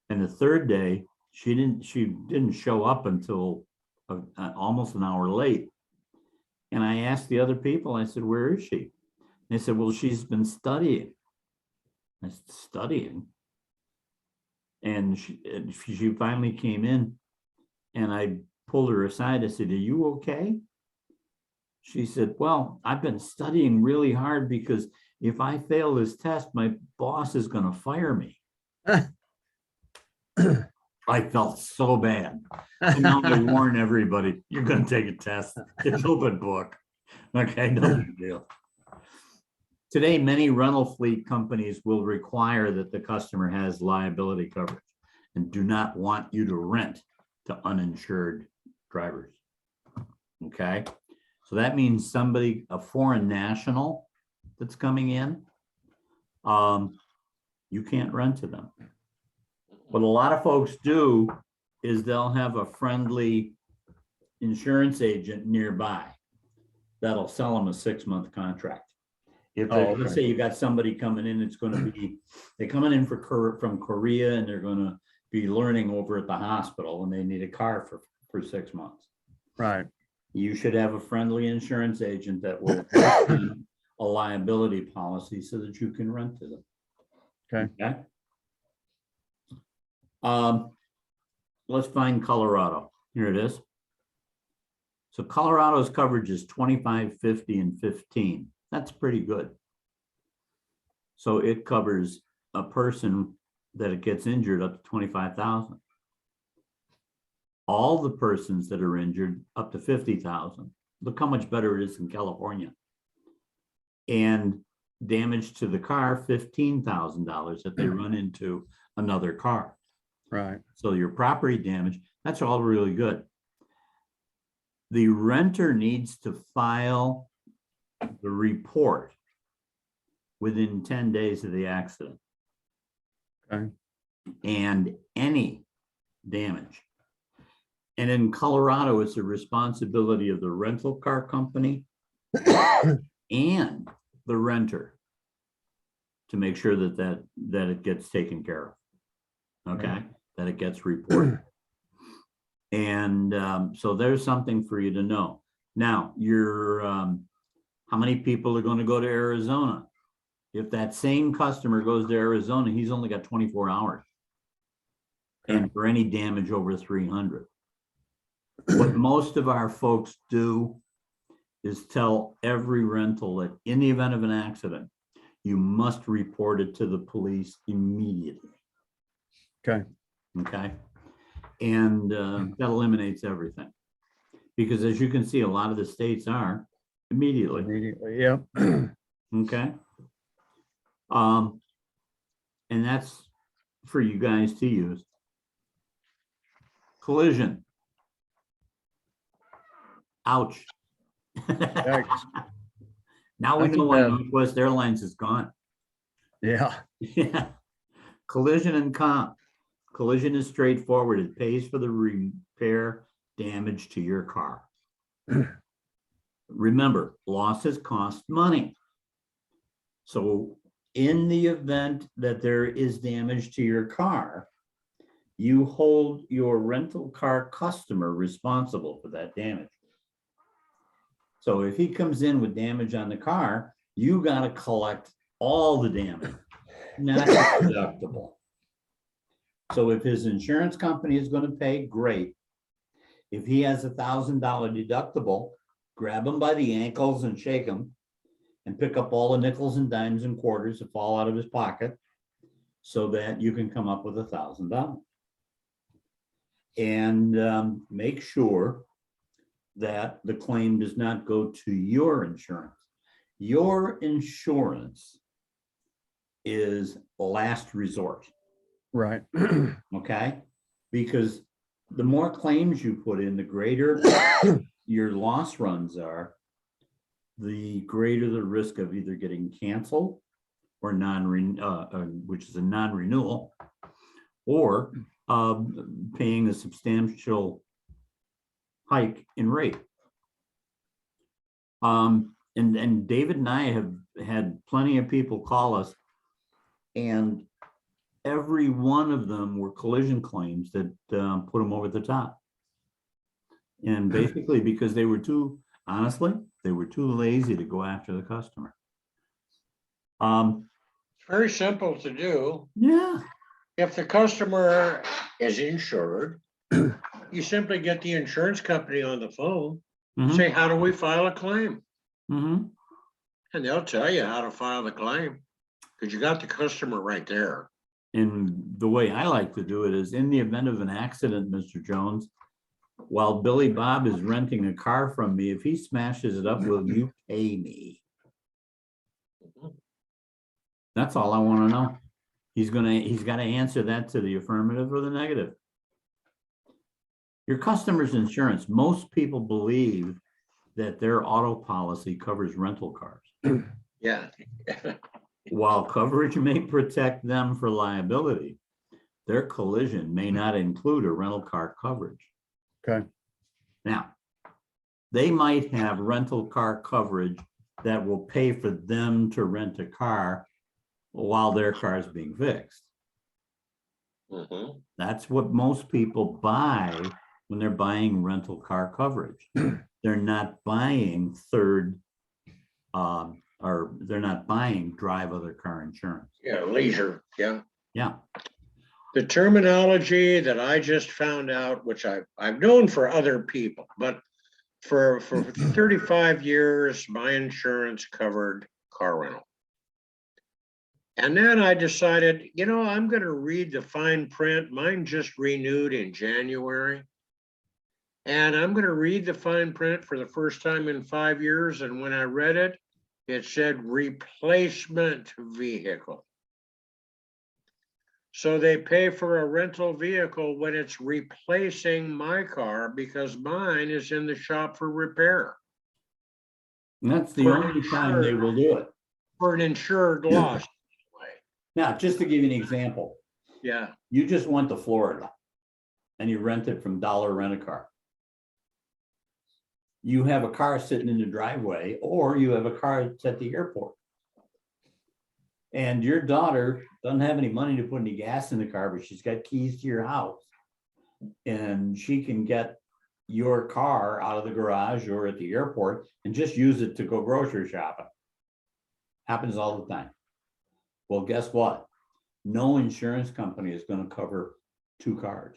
And the third day, she didn't show up until almost an hour late. And I asked the other people, I said, where is she? They said, well, she's been studying. I said, studying? And she finally came in and I pulled her aside. I said, are you okay? She said, well, I've been studying really hard because if I fail this test, my boss is going to fire me. I felt so bad. So now I warn everybody, you're going to take a test. It's open book. Okay, no big deal. Today, many rental fleet companies will require that the customer has liability coverage and do not want you to rent to uninsured drivers. Okay, so that means somebody, a foreign national that's coming in, you can't rent to them. What a lot of folks do is they'll have a friendly insurance agent nearby that'll sell them a 6-month contract. If let's say you got somebody coming in, it's going to be, they're coming in from Korea and they're going to be learning over at the hospital and they need a car for 6 months. Right. You should have a friendly insurance agent that will have a liability policy so that you can rent to them. Okay. Let's find Colorado. Here it is. So Colorado's coverage is 25, 50, and 15. That's pretty good. So it covers a person that it gets injured up to 25,000. All the persons that are injured up to 50,000. Look how much better it is in California. And damage to the car, $15,000 if they run into another car. Right. So your property damage, that's all really good. The renter needs to file the report within 10 days of the accident. Okay. And any damage. And in Colorado, it's the responsibility of the rental car company and the renter to make sure that it gets taken care of. Okay, that it gets reported. And so there's something for you to know. Now, how many people are going to go to Arizona? If that same customer goes to Arizona, he's only got 24 hours. Okay. And for any damage over 300. What most of our folks do is tell every rental that in the event of an accident, you must report it to the police immediately. Okay. Okay. And that eliminates everything. Because as you can see, a lot of the states are immediately. Immediately. Yep. Okay. And that's for you guys to use. Collision. Ouch. Now we That's know a why bad- Northwest Airlines is gone. Yeah. Yeah. Collision and comp. Collision is straightforward. It pays for the repair damage to your car. Remember, losses cost money. So in the event that there is damage to your car, you hold your rental car customer responsible for that damage. So if he comes in with damage on the car, you got to collect all the damage, not the deductible. So if his insurance company is going to pay, great. If he has $1,000 deductible, grab him by the ankles and shake him and pick up all the nickels and dimes and quarters that fall out of his pocket so that you can come up with $1,000. And make sure that the claim does not go to your insurance. Your insurance is last resort. Right. Okay? Because the more claims you put in, the greater your loss runs are, the greater the risk of either getting canceled or which is a non-renewal, or paying a substantial hike in rate. And David and I have had plenty of people call us, and every one of them were collision claims that put them over the top. And basically because they were honestly, they were too lazy to go after the customer. It's very simple to do. Yeah. If the customer is insured, you simply get the insurance company on the phone, say, how do we file a claim? And they'll tell you how to file the claim because you got the customer right there. And the way I like to do it is, in the event of an accident, Mr. Jones, while Billy Bob is renting a car from me, if he smashes it up, will you pay me? That's all I want to know. He's got to answer that to the affirmative or the negative. Your customer's insurance, most people believe that their auto policy covers rental cars. Yeah. While coverage may protect them for liability, their collision may not include a rental car coverage. Okay. Now, they might have rental car coverage that will pay for them to rent a car while their car is being fixed. That's what most people buy when they're buying rental car coverage. They're not buying or they're not buying drive other car insurance. Yeah, leisure. Yeah. Yeah. The terminology that I just found out, which I've known for other people, but for 35 years, my insurance covered car rental. And then I decided, I'm going to read the fine print. Mine just renewed in January. And I'm going to read the fine print for the first time in 5 years. And when I read it, it said replacement vehicle. So they pay for a rental vehicle when it's replacing my car because mine is in the shop for repair. And that's the only time they will do it. For an insured loss. Now, just to give you an example. Yeah. You just went to Florida and you rented from Dollar Rent-A-Car. You have a car sitting in the driveway, or you have a car that's at the airport. And your daughter doesn't have any money to put any gas in the car, but she's got keys to your house. And she can get your car out of the garage or at the airport and just use it to go grocery shopping. Happens all the time. Well, guess what? No insurance company is going to cover two cars.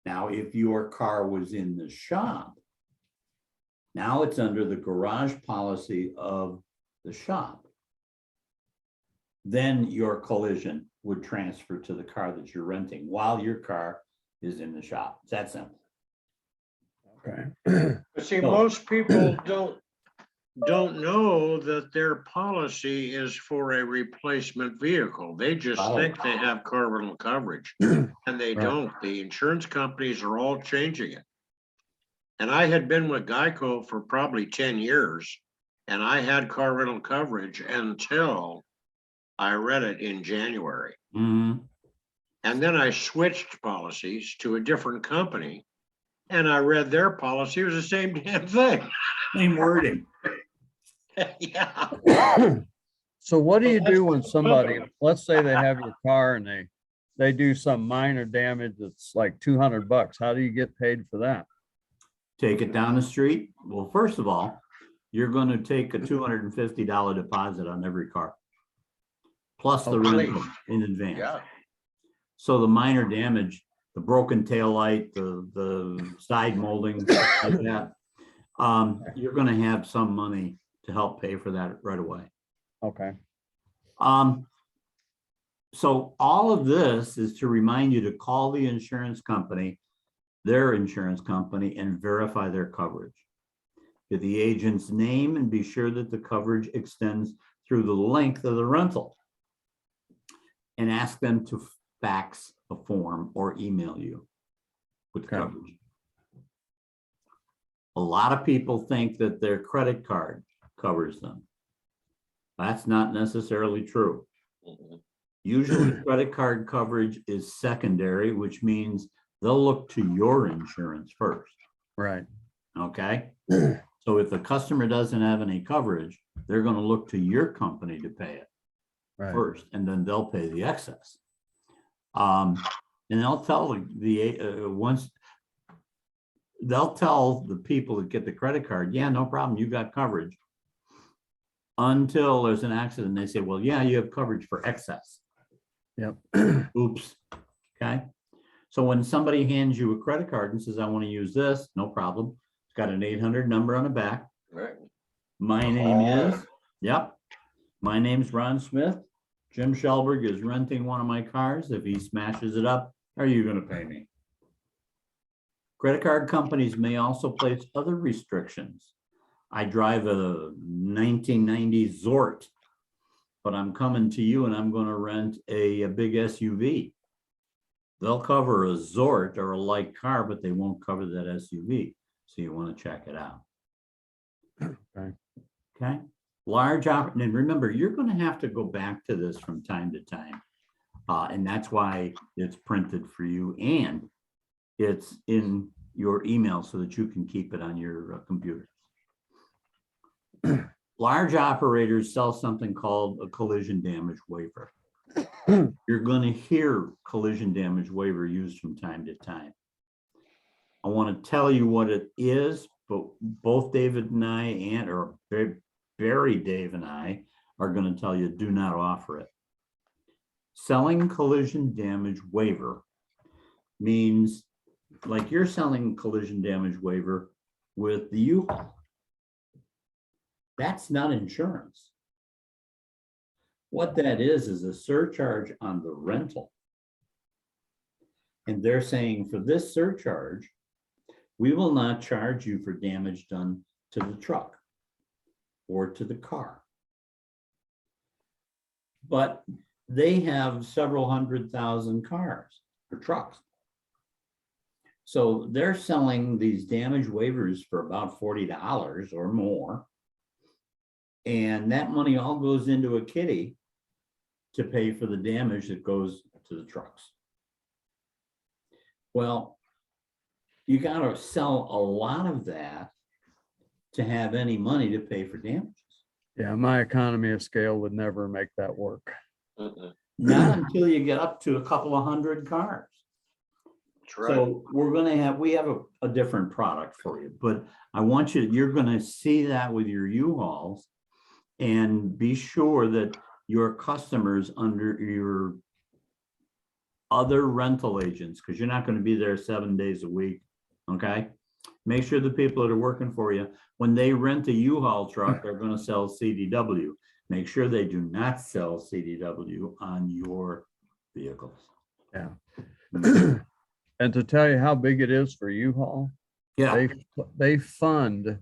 Now, if your car was in the shop, now it's under the garage policy of the shop. Then your collision would transfer to the car that you're renting while your car is in the shop. It's that simple. Okay. But see, most people don't know that their policy is for a replacement vehicle. They just think they have car rental coverage, and they don't. The insurance companies are all changing it. And I had been with Geico for probably 10 years, and I had car rental coverage until I read it in January. And then I switched policies to a different company, And I read their policy, it was the same damn thing. Same wording. Yeah. So what do Well, you that's- do when somebody, let's say they have your car and they do some minor damage that's like $200? How do you get paid for that? Take it down the street. Well, first of all, you're going to take a $250 deposit on every car. Plus the Oh, rental please. in advance. Yeah. So the minor damage, the broken taillight, the side molding, stuff like that, you're going to have some money to help pay for that right away. Okay. So all of this is to remind you to call the insurance company, their insurance company, and verify their coverage. Get the agent's name and be sure that the coverage extends through the length of the rental. And ask them to fax a form or email you with Okay. coverage. A lot of people think that their credit card covers them. That's not necessarily true. Usually credit card coverage is secondary, which means they'll look to your insurance first. Right. Okay. So if the customer doesn't have any coverage, they're going to look to your company to pay it Right. first, and then they'll pay the excess. And they'll tell they'll tell the people that get the credit card, yeah, no problem, you got coverage. Until there's an accident, they say, well, yeah, you have coverage for excess. Yep. Oops. Okay. So when somebody hands you a credit card and says, I want to use this, no problem. It's got an 800 number on the back. Right. My name is, yep. My name's Ron Smith. Jim Shelberg is renting one of my cars. If he smashes it up, are you going to pay me? Credit card companies may also place other restrictions. I drive a 1990 Zort, but I'm coming to you and I'm going to rent a big SUV. They'll cover a Zort or a light car, but they won't cover that SUV. So you want to check it out. Okay. Okay. Large and remember, you're going to have to go back to this from time to time. And that's why it's printed for you and it's in your email so that you can keep it on your computer. Large operators sell something called a collision damage waiver. You're going to hear collision damage waiver used from time to time. I want to tell you what it is, but both David and I, or Barry, Dave, and I are going to tell you, do not offer it. Selling collision damage waiver means like you're selling collision damage waiver with the U-Haul. That's not insurance. What that is a surcharge on the rental. And they're saying for this surcharge, we will not charge you for damage done to the truck or to the car. But they have several 100,000 cars or trucks. So they're selling these damage waivers for about $40 or more. And that money all goes into a kitty to pay for the damage that goes to the trucks. Well, you got to sell a lot of that to have any money to pay for damages. Yeah, my economy of scale would never make that work. Not until you get up to a couple of 100 cars. That's right. So we have a different product for you, but I want you're going to see that with your U-Hauls and be sure that your customers under your other rental agents, because you're not going to be there 7 days a week. Okay. Make sure the people that are working for you, when they rent a U-Haul truck, they're going to sell CDW. Make sure they do not sell CDW on your vehicles. Yeah. And to tell you how big it is for U-Haul, Yeah. they fund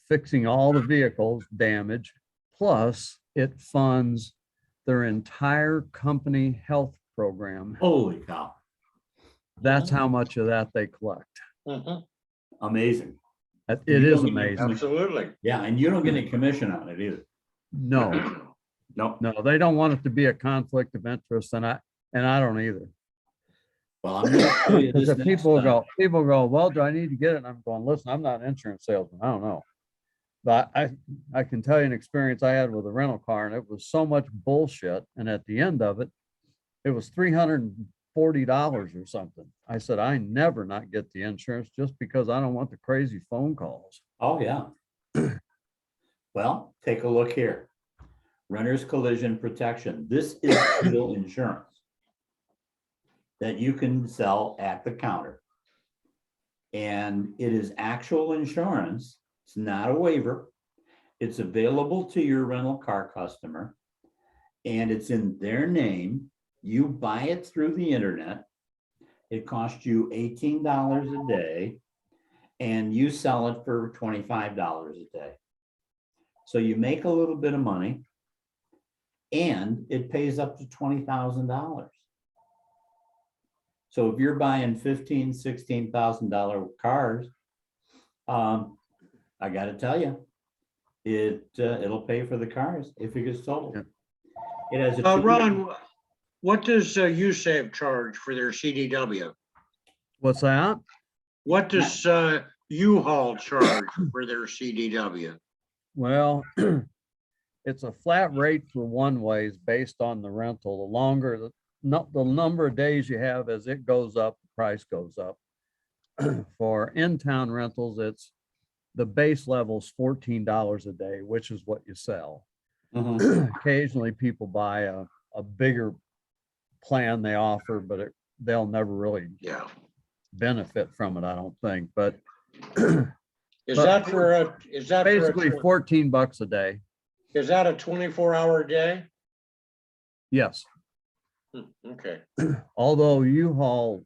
fixing all the vehicles damage, plus it funds their entire company health program. Holy cow. That's how much of that they collect. Amazing. It You is don't get amazing. Absolutely. Yeah. And you don't get any commission on it either. No, No. no, they don't want it to be a conflict of interest, and I don't either. Well, I'm gonna show you Because this if next time. people go, well, do I need to get it? And I'm going, listen, I'm not an insurance salesman. I don't know. But I can tell you an experience I had with a rental car, and it was so much bullshit. And at the end of it, it was $340 or something. I said, I never not get the insurance just because I don't want the crazy phone calls. Oh, yeah. Well, take a look here. Renter's collision protection. This is real insurance that you can sell at the counter. And it is actual insurance. It's not a waiver. It's available to your rental car customer, and it's in their name. You buy it through the internet. It costs you $18 a day, and you sell it for $25 a day. So you make a little bit of money, and it pays up to $20,000. So if you're buying $15,000, $16,000 cars, I got to tell you, it'll pay for the cars if it gets sold. Yep. It has a Ron, what does USAVE charge for their CDW? What's that? What does U-Haul charge for their CDW? Well, it's a flat rate for one ways based on the rental. The longer, the number of days you have, as it goes up, the price goes up. For in-town rentals, it's the base level is $14 a day, which is what you sell. Occasionally people buy a bigger plan they offer, but they'll never really benefit from it, I don't think. But Is that for basically $14 a day? Is that a 24-hour day? Yes. Okay. Although U-Haul,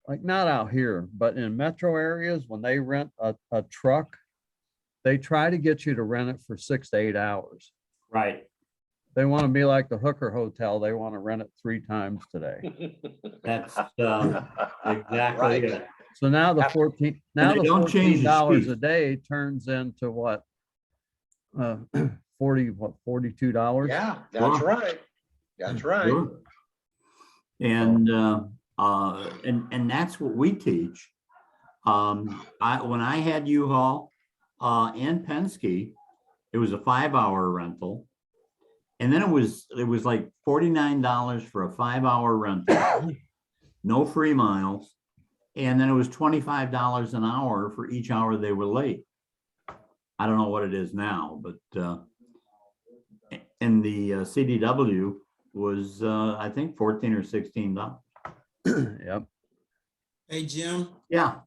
like not out here, but in metro areas, when they rent a truck, they try to get you to rent it for 6 to 8 hours. Right. They want to be like the Hooker Hotel. They want to rent it 3 times today. That's exactly Right. it. So now the $14 a fees. day turns into what? $42? Yeah, that's Sure. right. That's right. Sure. And that's what we teach. When I had U-Haul and Penske, it was a 5-hour rental. And then it was like $49 for a 5-hour rental, no free miles. And then it was $25 an hour for each hour they were late. I don't know what it is now, but and the CDW was I think $14 or $16. Yep. Hey, Jim, Yeah.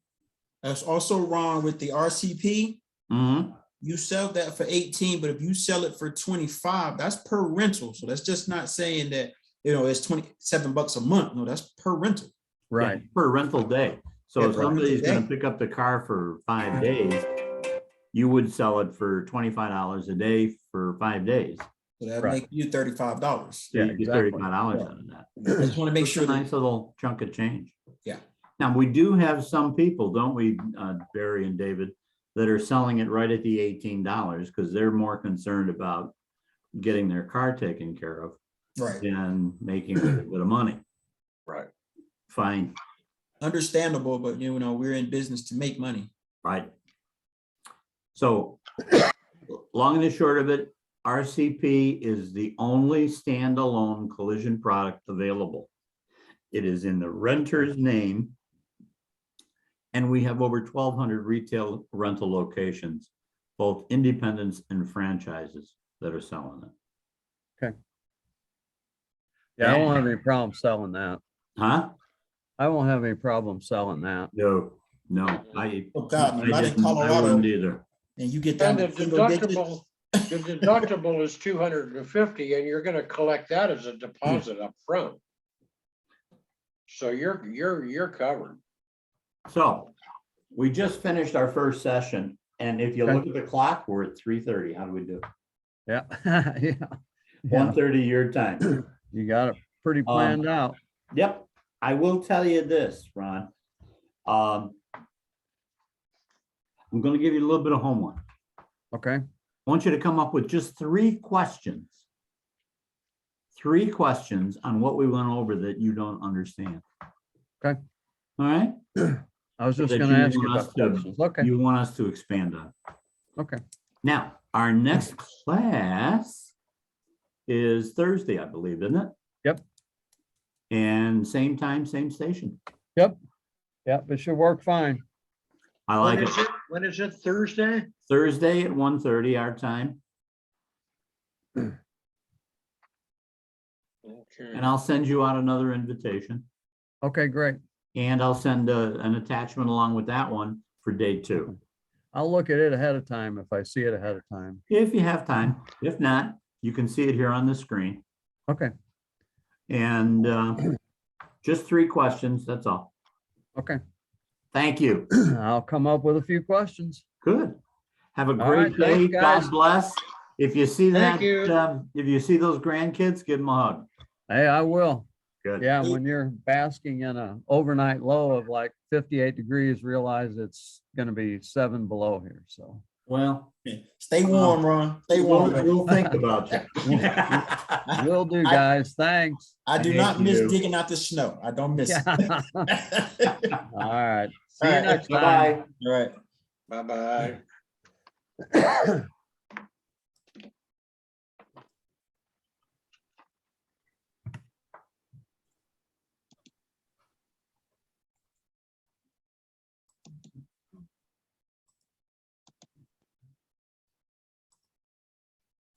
that's also wrong with the RCP. Mm-hmm. You sell that for 18, but if you sell it for 25, that's per rental. So that's just not saying that, it's $27 a month. No, that's per rental. Right. Yeah, per rental day. So Yeah, if per somebody's rental going day. to pick up the car for 5 days, you would sell it for $25 a day for 5 days. So that'd Right. make you $35. So Yeah, you get exactly. $35 out of that. I just want to make It's sure a that, nice little chunk of change. Yeah. Now, we do have some people, don't we, Barry and David, that are selling it right at the $18 because they're more concerned about getting their car taken care of right. than making a little bit of money. Right. Fine. Understandable, but we're in business to make money. Right. So long and the short of it, RCP is the only standalone collision product available. It is in the renter's name, and we have over 1,200 retail rental locations, both independents and franchises that are selling it. Yeah, I won't have any problem selling that. Huh? I won't have any problem selling that. No. Oh God, no, not in I Colorado. wouldn't either. And you get down And to the single digits. deductible is $250, and you're going to collect that as a deposit up front. So you're covered. So we just finished our first session, and if you look at the clock, we're at 3:30. How do we do? Yeah. Yeah. 1:30 your time. You got it pretty planned out. Yep. I will tell you this, Ron. I'm going to give you a little bit of homework. Okay. I want you to come up with just 3 questions. 3 questions on what we went over that you don't understand. Okay. All right? I was just That gonna you ask you want us about to- questions. Okay, You want us to expand on. okay. Now, our next class is Thursday, I believe, isn't it? Yep. And same time, same station. Yep, it should work fine. I When like is it. it? When is it? Thursday? Thursday at 1:30 our time, Okay. and I'll send you out another invitation. Okay, great. And I'll send an attachment along with that one for day 2. I'll look at it ahead of time if I see it ahead of time. If you have time. If not, you can see it here on the screen. Okay, And just 3 questions, that's all. okay. Thank you. I'll come up with a few questions. Good. Have a All right, great day. thanks, guys. God bless. If you see that, Thank you. if you see those grandkids, give them a hug. Hey, I will. Good. Yeah, when you're basking in a overnight low of like 58 degrees, realize it's gonna be 7 below here, so. Well, Stay warm, Ron. Stay warm. we'll think about you. Will do, guys. Thanks. I do Thank not miss you. digging out the snow. I don't miss it. All right. See All you right, next time. Bye-bye. All right. Bye-bye.